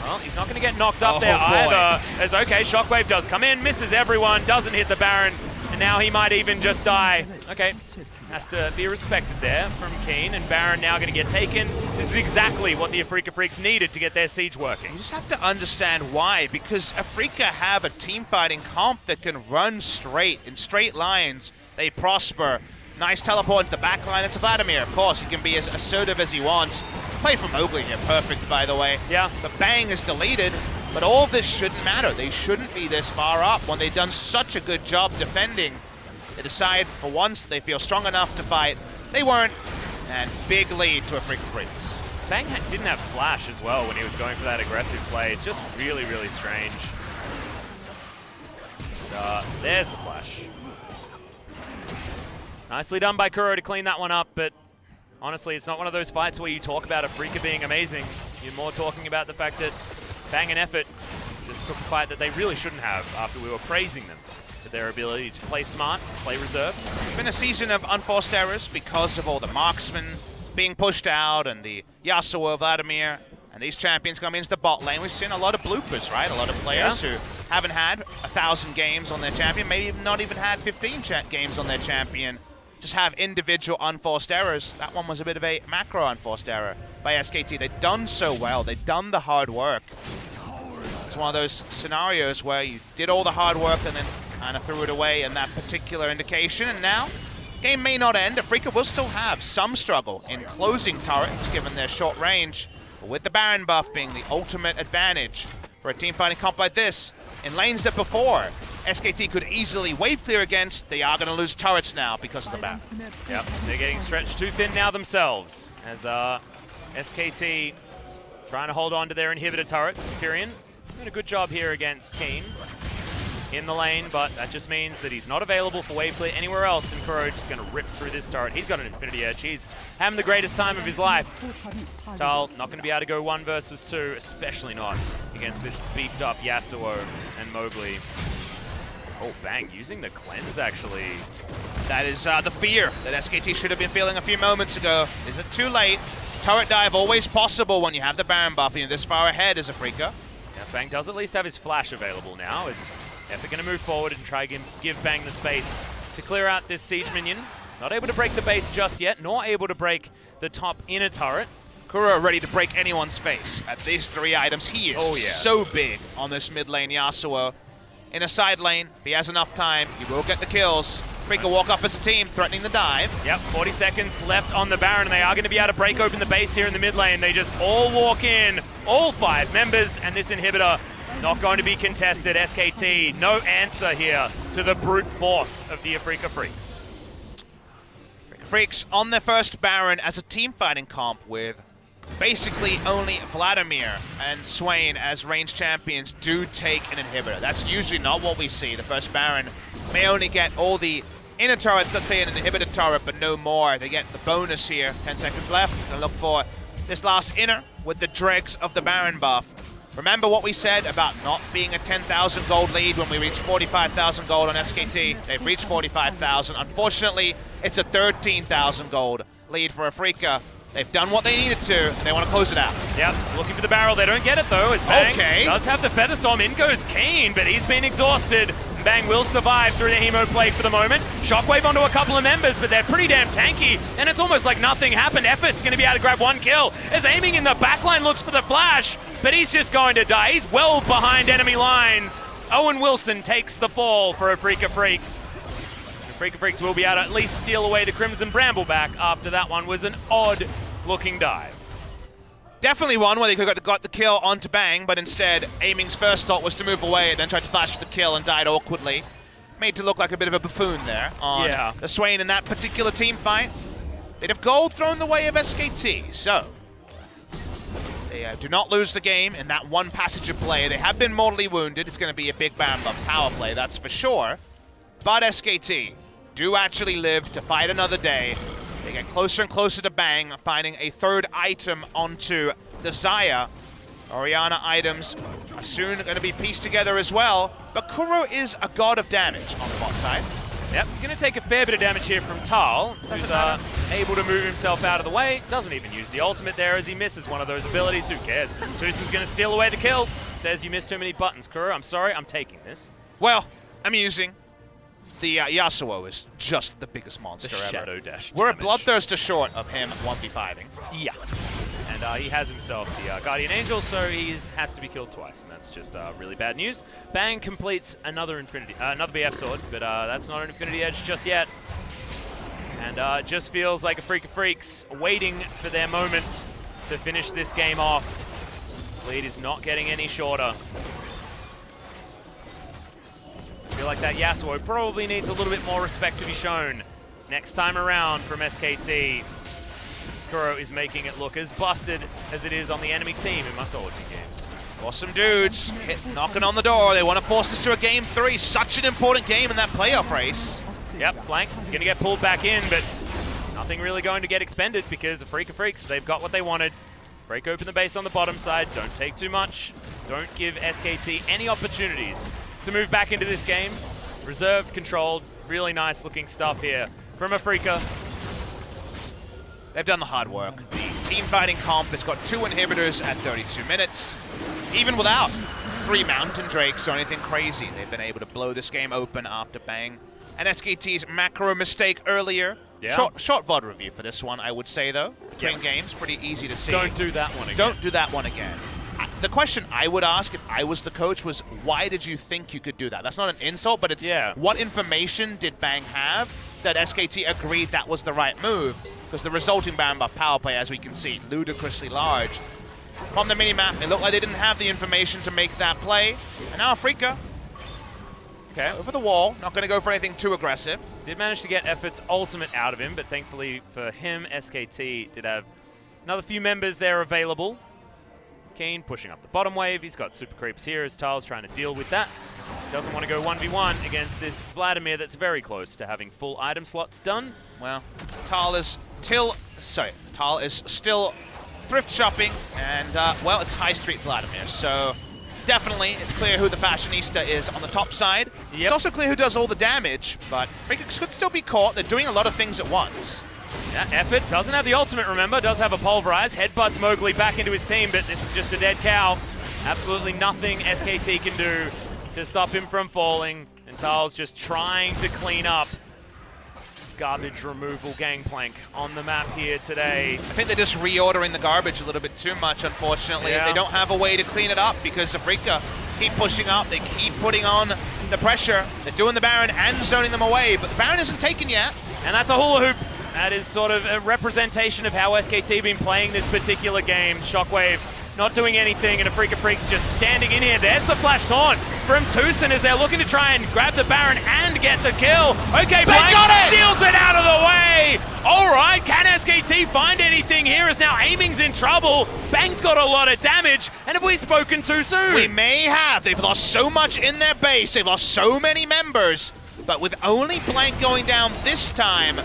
Well, he's not going to get knocked up there either. As okay, shockwave does come in, misses everyone, doesn't hit the Baron, and now he might even just die. Okay, has to be respected there from Keen, and Baron now going to get taken. This is exactly what the Afreeca Freecs needed to get their siege working. You just have to understand why, because Afreeca have a team fighting comp that can run straight, in straight lines. They prosper. Nice teleport into the back line. It's Vladimir, of course. He can be as assertive as he wants. Play from Mowgli here, perfect, by the way. Yeah. The Bang is deleted, but all of this shouldn't matter. They shouldn't be this far up when they've done such a good job defending. They decide for once they feel strong enough to fight. They weren't, and big lead to Afreeca Freecs. Bang didn't have flash as well when he was going for that aggressive play. It's just really, really strange. There's the flash. Nicely done by Kuro to clean that one up, but honestly, it's not one of those fights where you talk about Afreeca being amazing. You're more talking about the fact that Bang and Effort just took a fight that they really shouldn't have after we were praising them for their ability to play smart, play reserve. It's been a season of unforced errors because of all the marksmen being pushed out and the Yasuo, Vladimir, and these champions coming into the bot lane. We've seen a lot of bloopers, right? A lot of players who haven't had 1,000 games on their champion, maybe not even had 15 games on their champion. Just have individual unforced errors. That one was a bit of a macro unforced error by SKT. They've done so well. They've done the hard work. It's one of those scenarios where you did all the hard work and then kind of threw it away in that particular indication. And now, game may not end. Afreeca will still have some struggle in closing turrets given their short range. But with the Baron buff being the ultimate advantage for a team fighting comp like this, in lanes that before SKT could easily wave clear against, they are going to lose turrets now because of the Baron. Yep, they're getting stretched too thin now themselves as SKT trying to hold on to their inhibitor turrets. Pyrian doing a good job here against Keen in the lane, but that just means that he's not available for wave clear anywhere else, and Kuro just going to rip through this turret. He's got an Infinity Edge. He's having the greatest time of his life. Tal not going to be able to go 1 versus 2, especially not against this beefed up Yasuo and Mowgli. Oh, Bang using the cleanse, actually. That is the fear that SKT should have been feeling a few moments ago. Is it too late? Turret dive always possible when you have the Baron buff. You're this far ahead as Afreeca. Yeah, Bang does at least have his flash available now. Is Effort going to move forward and try to give Bang the space to clear out this siege minion. Not able to break the base just yet, nor able to break the top inner turret. Kuro ready to break anyone's face at these 3 items. He is so big on this mid lane Yasuo. In a side lane, if he has enough time, he will get the kills. Afreeca walk up as a team, threatening the dive. Yep, 40 seconds left on the Baron, and they are going to be able to break open the base here in the mid lane. They just all walk in, all 5 members, and this inhibitor not going to be contested. SKT, no answer here to the brute force of the Afreeca Freecs. Afreeca Freecs on their first Baron as a team fighting comp with basically only Vladimir and Swain as range champions do take an inhibitor. That's usually not what we see. The first Baron may only get all the inner turrets, let's say an inhibitor turret, but no more. They get the bonus here. 10 seconds left. Gonna look for this last inner with the dregs of the Baron buff. Remember what we said about not being a 10,000 gold lead when we reached 45,000 gold on SKT? They've reached 45,000. Unfortunately, it's a 13,000 gold lead for Afreeca. They've done what they needed to, and they want to close it out. Yep, looking for the barrel. They don't get it, though, as Bang does have the Featherstorm. In goes Kane, but he's been exhausted. Bang will survive through the Hemo Plague for the moment. Shockwave onto a couple of members, but they're pretty damn tanky, and it's almost like nothing happened. Effort's going to be able to grab one kill. As aiming in the backline looks for the flash, but he's just going to die. He's well behind enemy lines. Owen Wilson takes the fall for Afreeca Freecs. Afreeca Freecs will be able to at least steal away the Crimson Brambleback after that one was an odd-looking dive. Definitely one where they could have got the kill onto Bang, but instead, Aiming's first thought was to move away and then tried to flash for the kill and died awkwardly. Made to look like a bit of a buffoon there on the Swain in that particular team fight. They'd have gold thrown the way of SKT, so they do not lose the game in that one passage of play. They have been mortally wounded. It's going to be a big Baron buff power play, that's for sure. But SKT do actually live to fight another day. They get closer and closer to Bang, finding a third item onto the Xayah. Orianna items are soon going to be pieced together as well, but Kuro is a god of damage on the bot side. Yep, it's going to take a fair bit of damage here from Tal, who's able to move himself out of the way. Doesn't even use the ultimate there as he misses one of those abilities. Who cares? Tusin's going to steal away the kill. Says you missed too many buttons, Kuro. I'm sorry, I'm taking this. Well, amusing. The Yasuo is just the biggest monster ever. Shadow dash We're a damage. bloodthirster short of him 1v5ing. Yeah. And he has himself the Guardian Angel, so he has to be killed twice, and that's just really bad news. Bang completes another BF sword, but that's not an Infinity Edge just yet. And it just feels like Afreeca Freecs waiting for their moment to finish this game off. Lead is not getting any shorter. I feel like that Yasuo probably needs a little bit more respect to be shown next time around from SKT. Kuro is making it look as busted as it is on the enemy team in my solo queue games. Awesome dudes, knocking on the door. They want to force us to a game 3. Such an important game in that playoff race. Yep, Blank is going to get pulled back in, but nothing really going to get expended because Afreeca Freecs, they've got what they wanted. Break open the base on the bottom side, don't take too much. Don't give SKT any opportunities to move back into this game. Reserved, controlled, really nice looking stuff here from Afreeca. They've done the hard work. The team fighting comp has got 2 inhibitors at 32 minutes. Even without 3 Mountain Drakes or anything crazy, they've been able to blow this game open after Bang. And SKT's macro mistake earlier. Yeah. Short VOD review for this one, I would say, though. Between games, pretty easy to see. Don't do that one again. Don't do that one again. The question I would ask if I was the coach was, why did you think you could do that? That's not an insult, but it's what information did Bang have that SKT agreed that was the right move? Because the resulting Baron buff power play, as we can see, ludicrously large. From the minimap, it looked like they didn't have the information to make that play. And now Afreeca, over the wall, not going to go for anything too aggressive. Did manage to get Effort's ultimate out of him, but thankfully for him, SKT did have another few members there available. Keen pushing up the bottom wave. He's got super creeps here as Tal's trying to deal with that. Doesn't want to go 1v1 against this Vladimir that's very close to having full item slots done. Well, Tal is still thrift shopping, and well, it's High Street Vladimir, so definitely it's clear who the fashionista is on the top side. Yep. It's also clear who does all the damage, but Freecs could still be caught. They're doing a lot of things at once. Yeah, Effort doesn't have the ultimate, remember, does have a pulverize. Headbutts Mowgli back into his team, but this is just a dead cow. Absolutely nothing SKT can do to stop him from falling, and Tal's just trying to clean up garbage removal gangplank on the map here today. I think they're just reordering the garbage a little bit too much, unfortunately. Yeah. They don't have a way to clean it up because Afreeca keep pushing up. They keep putting on the pressure. They're doing the Baron and zoning them away, but the Baron isn't taken yet. And that's a hula hoop. That is sort of a representation of how SKT been playing this particular game. Shockwave not doing anything, and Afreeca Freecs just standing in here. There's the flash taunt from Tucson as they're looking to try and grab the Baron and get the kill. Okay, Blank steals it out of the way. All right, can SKT find anything here as now Aiming's in trouble. Bang's got a lot of damage, and have we spoken too soon? We may have. They've lost so much in their base. They've lost so many members. But with only Blank going down this time,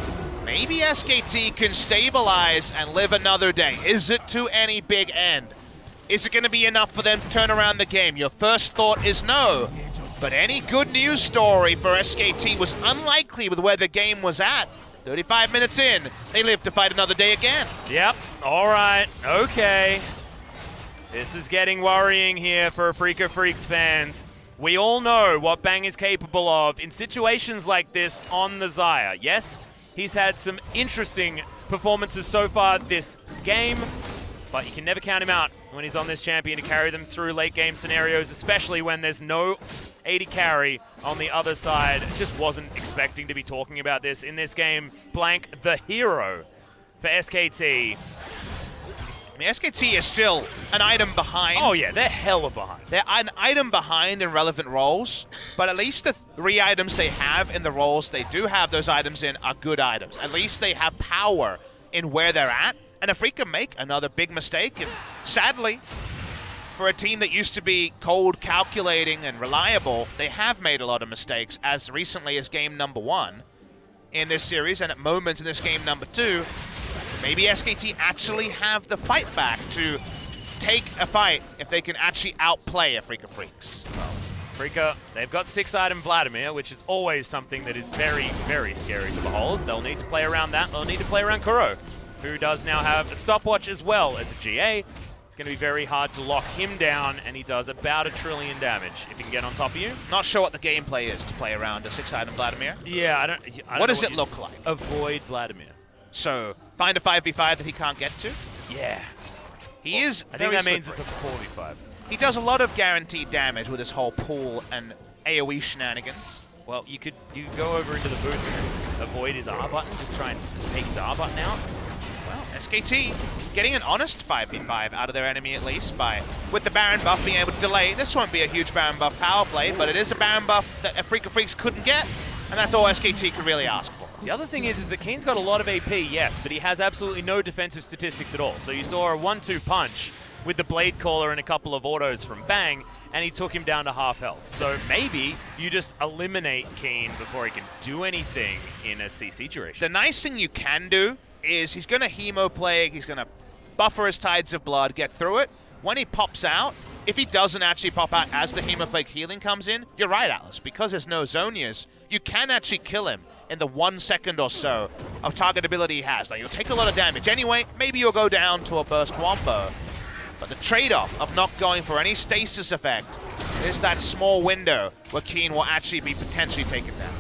maybe SKT can stabilize and live another day. Is it to any big end? Is it going to be enough for them to turn around the game? Your first thought is no. But any good news story for SKT was unlikely with where the game was at. 35 minutes in, they live to fight another day again. Yep, all right, okay. This is getting worrying here for Afreeca Freecs fans. We all know what Bang is capable of in situations like this on the Xayah. Yes, he's had some interesting performances so far this game, but you can never count him out when he's on this champion to carry them through late game scenarios, especially when there's no 80 carry on the other side. Just wasn't expecting to be talking about this in this game. Blank, the hero for SKT. I mean, SKT is still an item behind. Oh yeah, they're hella behind. They're an item behind in relevant roles, but at least the 3 items they have in the roles they do have those items in are good items. At least they have power in where they're at. And Afreeca make another big mistake, and sadly, for a team that used to be cold, calculating, and reliable, they have made a lot of mistakes as recently as game number 1 in this series, and at moments in this game number 2. Maybe SKT actually have the fight back to take a fight if they can actually outplay Afreeca Freecs. Afreeca, they've got 6-item Vladimir, which is always something that is very, very scary to behold. They'll need to play around that. They'll need to play around Kuro, who does now have a stopwatch as well as a GA. It's going to be very hard to lock him down, and he does about 1 trillion damage if he can get on top of you. Not sure what the gameplay is to play around a 6-item Vladimir. Yeah, I don't What know does it look like? Avoid Vladimir. So, find a 5v5 that he can't get to? Yeah. He is I think very that means it's slippery. a 45. He does a lot of guaranteed damage with his whole pool and AoE shenanigans. Well, you could go over into the booth and avoid his R button, just try and take his R button out. Well, SKT getting an honest 5v5 out of their enemy at least by, with the Baron buff, being able to delay. This won't be a huge Baron buff power play, but it is a Baron buff that Afreeca Freecs couldn't get, and that's all SKT could really ask for. The other thing is that Keen's got a lot of AP, yes, but he has absolutely no defensive statistics at all. So you saw a 1-2 punch with the Blade Caller and a couple of autos from Bang, and he took him down to half health. So maybe you just eliminate Keen before he can do anything in a CC duration. The nice thing you can do is he's going to Hemo Plague, he's going to buffer his Tides of Blood, get through it. When he pops out, if he doesn't actually pop out as the Hemo Plague healing comes in, you're right, Atlas, because there's no Zonias, you can actually kill him in the 1 second or so of target ability he has. Like, you'll take a lot of damage anyway, maybe you'll go down to a Burst Wompo. But the trade-off of not going for any stasis effect is that small window where Keen will actually be potentially taken down.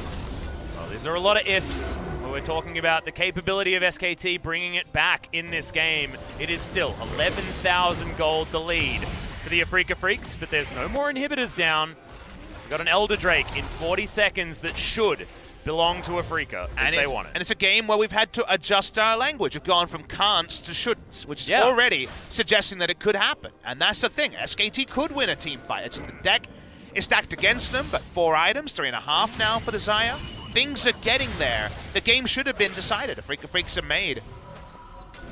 Well, these are a lot of ifs. We're talking about the capability of SKT bringing it back in this game. It is still 11,000 gold the lead for the Afreeca Freecs, but there's no more inhibitors down. We've got an Elder Drake in 40 seconds that should belong to Afreeca if they want it. And it's a game where we've had to adjust our language. We've gone from can'ts to shouldn'ts, which is already suggesting that it could happen. And that's the thing. SKT could win a team fight. It's the deck is stacked against them, but 4 items, 3.5 now for the Xayah. Things are getting there. The game should have been decided. Afreeca Freecs are made.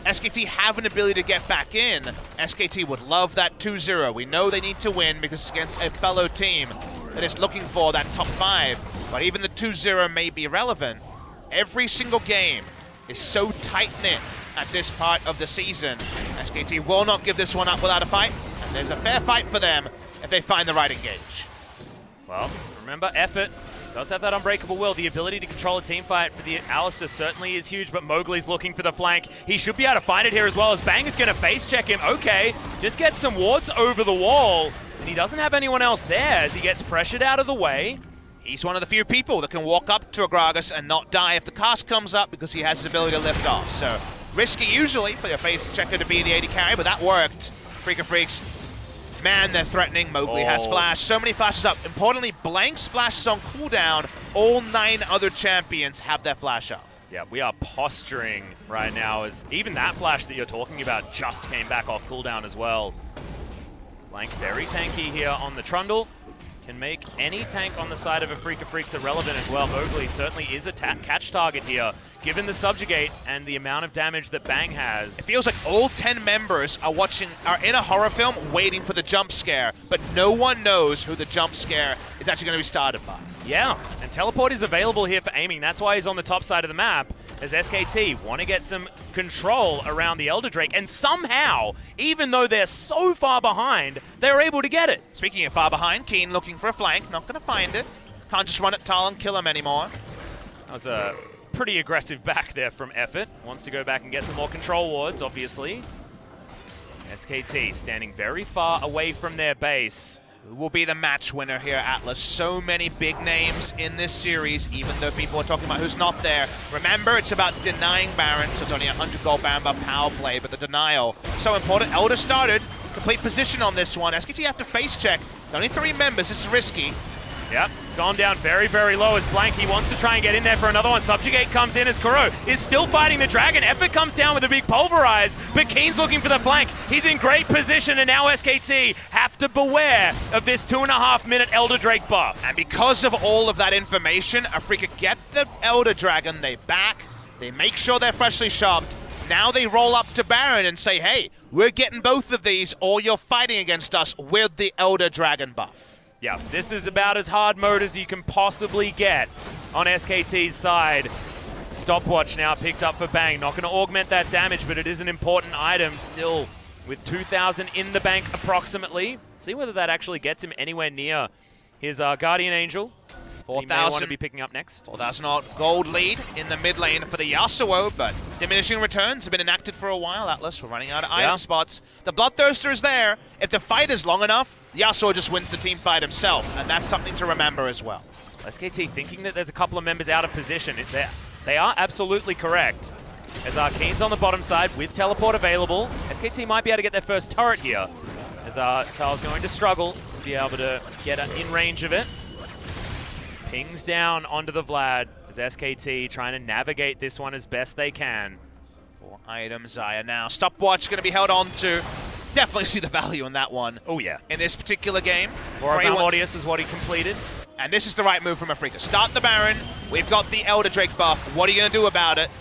SKT have an ability to get back in. SKT would love that 2-0. We know they need to win because it's against a fellow team that is looking for that top 5. But even the 2-0 may be relevant. Every single game is so tight-knit at this part of the season. SKT will not give this one up without a fight. And there's a fair fight for them if they find the right engage. Well, remember, effort does have that unbreakable will. The ability to control a team fight for the Alistar certainly is huge, but Mowgli's looking for the flank. He should be able to find it here as well as Bang is going to face check him. Okay, just get some wards over the wall, and he doesn't have anyone else there as he gets pressured out of the way. He's one of the few people that can walk up to a Gragas and not die if the cast comes up because he has his ability to lift off. So risky usually for your face checker to be the AD carry, but that worked. Afreeca Freecs, man, they're threatening. Mowgli has flash. So many flashes up. Importantly, Blank's flash is on cooldown. All 9 other champions have their flash up. Yeah, we are posturing right now as even that flash that you're talking about just came back off cooldown as well. Blank very tanky here on the Trundle. Can make any tank on the side of Afreeca Freecs irrelevant as well. Mowgli certainly is a catch target here, given the subjugate and the amount of damage that Bang has. It feels like all 10 members are in a horror film waiting for the jump scare, but no one knows who the jump scare is actually going to be started by. Yeah, and teleport is available here for aiming. That's why he's on the top side of the map, as SKT want to get some control around the Elder Drake, and somehow, even though they're so far behind, they're able to get it. Speaking of far behind, Keen looking for a flank, not going to find it. Can't just run at Tal and kill him anymore. That was a pretty aggressive back there from Effort. Wants to go back and get some more control wards, obviously. SKT standing very far away from their base. Who will be the match winner here, Atlas? So many big names in this series, even though people are talking about who's not there. Remember, it's about denying Baron, so it's only 100 gold Baron by power play, but the denial, so important. Elder started, complete position on this one. SKT have to face check. It's only 3 members, this is risky. Yep, it's gone down very, very low as Blanky wants to try and get in there for another one. Subjugate comes in as Kuro is still fighting the Dragon. Effort comes down with a big Pulverize, but Keen's looking for the flank. He's in great position, and now SKT have to beware of this 2.5-minute Elder Drake buff. And because of all of that information, Afreeca get the Elder Dragon, they back, they make sure they're freshly sharpened. Now they roll up to Baron and say, hey, we're getting both of these, or you're fighting against us with the Elder Dragon buff. Yeah, this is about as hard mode as you can possibly get on SKT's side. Stopwatch now picked up for Bang. Not going to augment that damage, but it is an important item still with 2,000 in the bank approximately. See whether that actually gets him anywhere near his Guardian Angel. 4,000. He may want to be picking up next. 4,000 gold lead in the mid lane for the Yasuo, but diminishing returns have been enacted for a while, Atlas. We're running out of item spots. The Bloodthirster is there. If the fight is long enough, Yasuo just wins the team fight himself, and that's something to remember as well. SKT thinking that there's a couple of members out of position. They are absolutely correct. As Keen's on the bottom side with teleport available, SKT might be able to get their first turret here. As Tal's going to struggle to be able to get in range of it. Pings down onto the Vlad as SKT trying to navigate this one as best they can. 4 items, Zaya now. Stopwatch going to be held on to. Definitely see the value in that one. Oh, yeah. In this particular game. Audius is what he completed. And this is the right move from Afreeca. Start the Baron. We've got the Elder Drake buff. What are you going to do about it?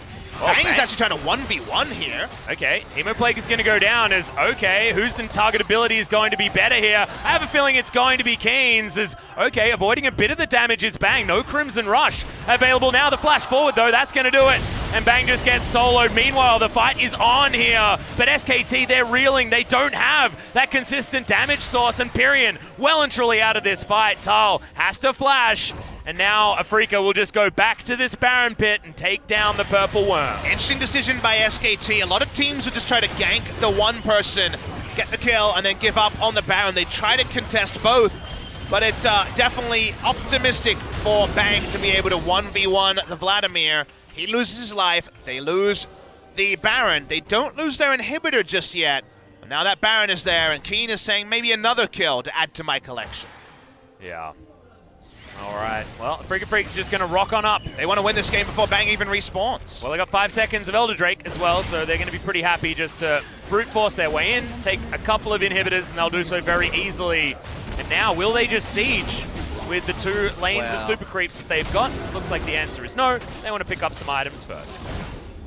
Bang is actually trying to 1v1 here. Okay, Hemoplague is going to go down as, okay, whose targetability is going to be better here? I have a feeling it's going to be Keen's as, okay, avoiding a bit of the damage is Bang. No Crimson Rush available now. The flash forward, though, that's going to do it. And Bang just gets soloed. Meanwhile, the fight is on here. But SKT, they're reeling. They don't have that consistent damage source. And Pyrion, well and truly out of this fight. Tal has to flash. And now Afreeca will just go back to this Baron pit and take down the Purple Worm. Interesting decision by SKT. A lot of teams would just try to gank the one person, get the kill, and then give up on the Baron. They try to contest both, but it's definitely optimistic for Bang to be able to 1v1 the Vladimir. He loses his life. They lose the Baron. They don't lose their inhibitor just yet. But now that Baron is there, and Keen is saying maybe another kill to add to my collection. Yeah. All right. Well, Afreeca Freecs just going to rock on up. They want to win this game before Bang even respawns. Well, they got 5 seconds of Elder Drake as well, so they're going to be pretty happy just to brute force their way in, take a couple of inhibitors, and they'll do so very easily. And now, will they just siege with the 2 lanes of super creeps that they've got? Looks like the answer is no. They want to pick up some items first.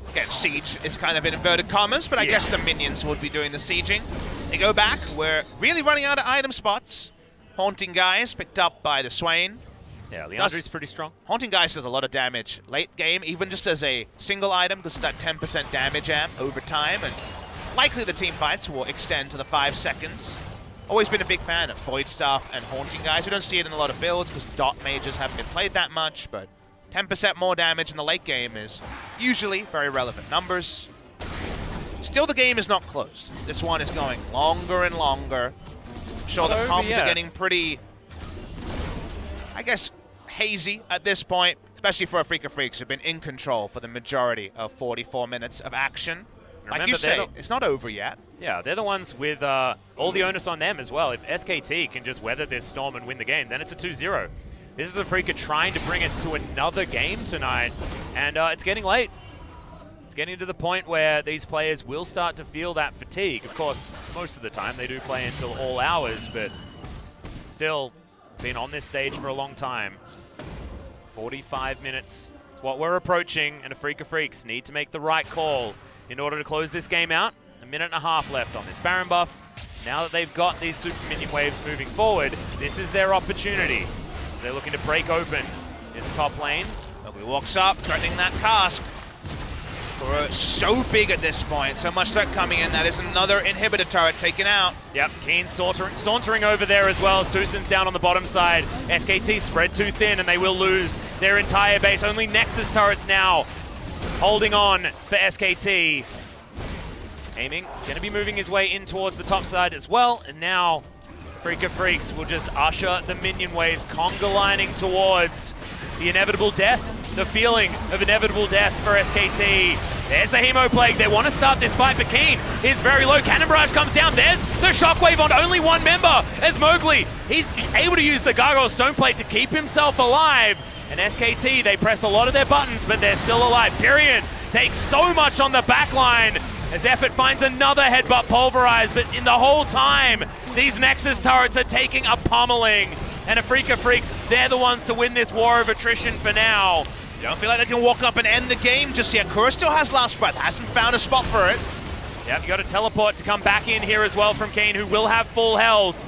Again, siege is kind of in inverted commas, but I guess the minions would be doing the sieging. They go back. We're really running out of item spots. Haunting Guys picked up by the Swain. Yeah, Leandri's pretty strong. Haunting Guys does a lot of damage late game, even just as a single item, because of that 10% damage amp over time, and likely the team fights will extend to the 5 seconds. Always been a big fan of Void Staff and Haunting Guys. We don't see it in a lot of builds because dot mages haven't been played that much, but 10% more damage in the late game is usually very relevant numbers. Still, the game is not closed. This one is going longer and longer. I'm sure the comms are getting pretty, I guess, hazy at this point, especially for Afreeca Freecs, who've been in control for the majority of 44 minutes of action. Remember, like you say, it's not over yet. Yeah, they're the ones with all the onus on them as well. If SKT can just weather this storm and win the game, then it's a 2-0. This is Afreeca trying to bring us to another game tonight, and it's getting late. getting to the point where these players will start to feel that fatigue. Of course, most of the time they do play until all hours, but still been on this stage for a long time. 45 minutes, what we're approaching, and Afreeca Freecs need to make the right call in order to close this game out. A minute and a half left on this Baron buff. Now that they've got these super minion waves moving forward, this is their opportunity. They're looking to break open this top lane. He walks up, threatening that cask. We're so big at this point, so much threat coming in. That is another inhibitor turret taken out. Yep, Keen sauntering over there as well as Tusin's down on the bottom side. SKT spread too thin and they will lose their entire base. Only Nexus turrets now holding on for SKT. Aiming, going to be moving his way in towards the top side as well. And now Afreeca Freecs will just usher the minion waves conga lining towards the inevitable death, the feeling of inevitable death for SKT. There's the Hemo Plague. They want to start this fight, but Keen is very low. Cannon Barrage comes down. There's the Shockwave on only one member as Mowgli. He's able to use the Gargoyle Stoneplate to keep himself alive. And SKT, they press a lot of their buttons, but they're still alive. Pyrion takes so much on the back line as Effort finds another headbutt pulverized, but in the whole time, these Nexus turrets are taking a pummeling. And Afreeca Freecs, they're the ones to win this war of attrition for now. Don't feel like they can walk up and end the game just yet. Kura still has last breath, hasn't found a spot for it. Yep, you got a teleport to come back in here as well from Keen, who will have full health.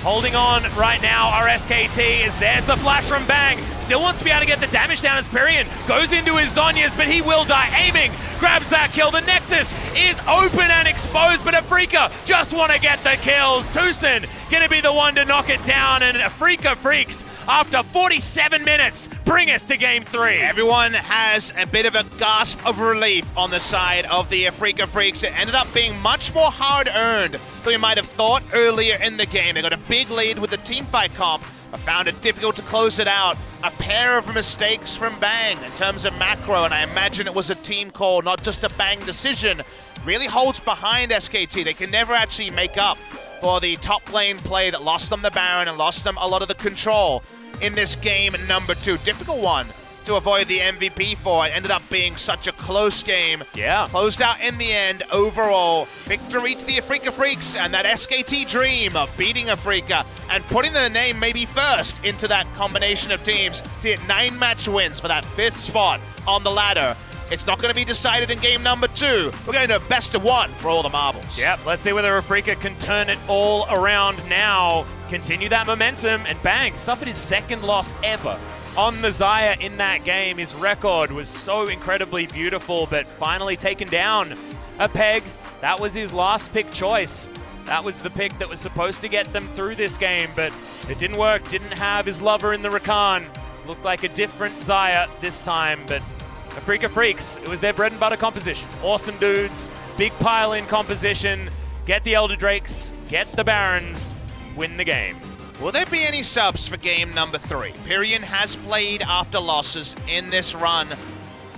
Holding on right now, our SKT is there's the flash from Bang. Still wants to be able to get the damage down as Pyrion goes into his Zhonya's, but he will die. Aiming, grabs that kill. The Nexus is open and exposed, but Afreeca just want to get the kills. Tusin gonna be the one to knock it down, and Afreeca Freecs, after 47 minutes, bring us to game 3. Everyone has a bit of a gasp of relief on the side of the Afreeca Freecs. It ended up being much more hard-earned than we might have thought earlier in the game. They got a big lead with the teamfight comp, but found it difficult to close it out. A pair of mistakes from Bang in terms of macro, and I imagine it was a team call, not just a Bang decision. Really holds behind SKT. They can never actually make up for the top lane play that lost them the Baron and lost them a lot of the control in this game number 2. Difficult one to avoid the MVP for. It ended up being such a close game. Yeah. Closed out in the end. Overall, victory to the Afreeca Freecs and that SKT dream of beating Afreeca and putting their name maybe first into that combination of teams to get 9 match wins for that 5th spot on the ladder. It's not going to be decided in game number 2. We're going to a best of 1 for all the marbles. Yep, let's see whether Afreeca can turn it all around now. Continue that momentum, and Bang suffered his 2nd loss ever on the Xayah in that game. His record was so incredibly beautiful, but finally taken down a peg. That was his last pick choice. That was the pick that was supposed to get them through this game, but it didn't work. Didn't have his lover in the Rakan. Looked like a different Xayah this time, but Afreeca Freecs, it was their bread and butter composition. Awesome dudes, big pile-in composition, get the Elder Drakes, get the Barons, win the game. Will there be any subs for game number 3? Pyrion has played after losses in this run,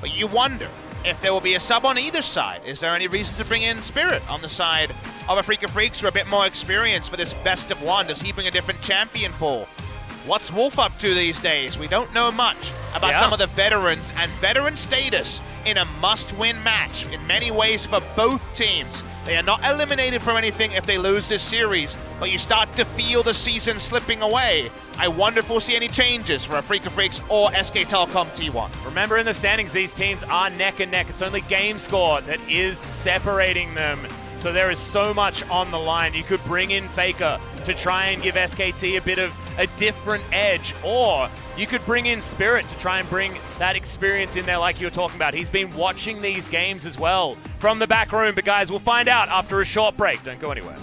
but you wonder if there will be a sub on either side. Is there any reason to bring in Spirit on the side of Afreeca Freecs for a bit more experience for this best of 1? Does he bring a different champion pool? What's Wolf up to these days? We don't know much about some of the veterans and veteran status in a must-win match in many ways for both teams. They are not eliminated from anything if they lose this series, but you start to feel the season slipping away. I wonder if we'll see any changes for Afreeca Freecs or SK Telecom T1. Remember, in the standings, these teams are neck and neck. It's only game score that is separating them. So there is so much on the line. You could bring in FLICKR to try and give SKT a bit of a different edge, or you could bring in Spirit to try and bring that experience in there like you were talking about. He's been watching these games as well from the back room. But guys, we'll find out after a short break. Don't go anywhere.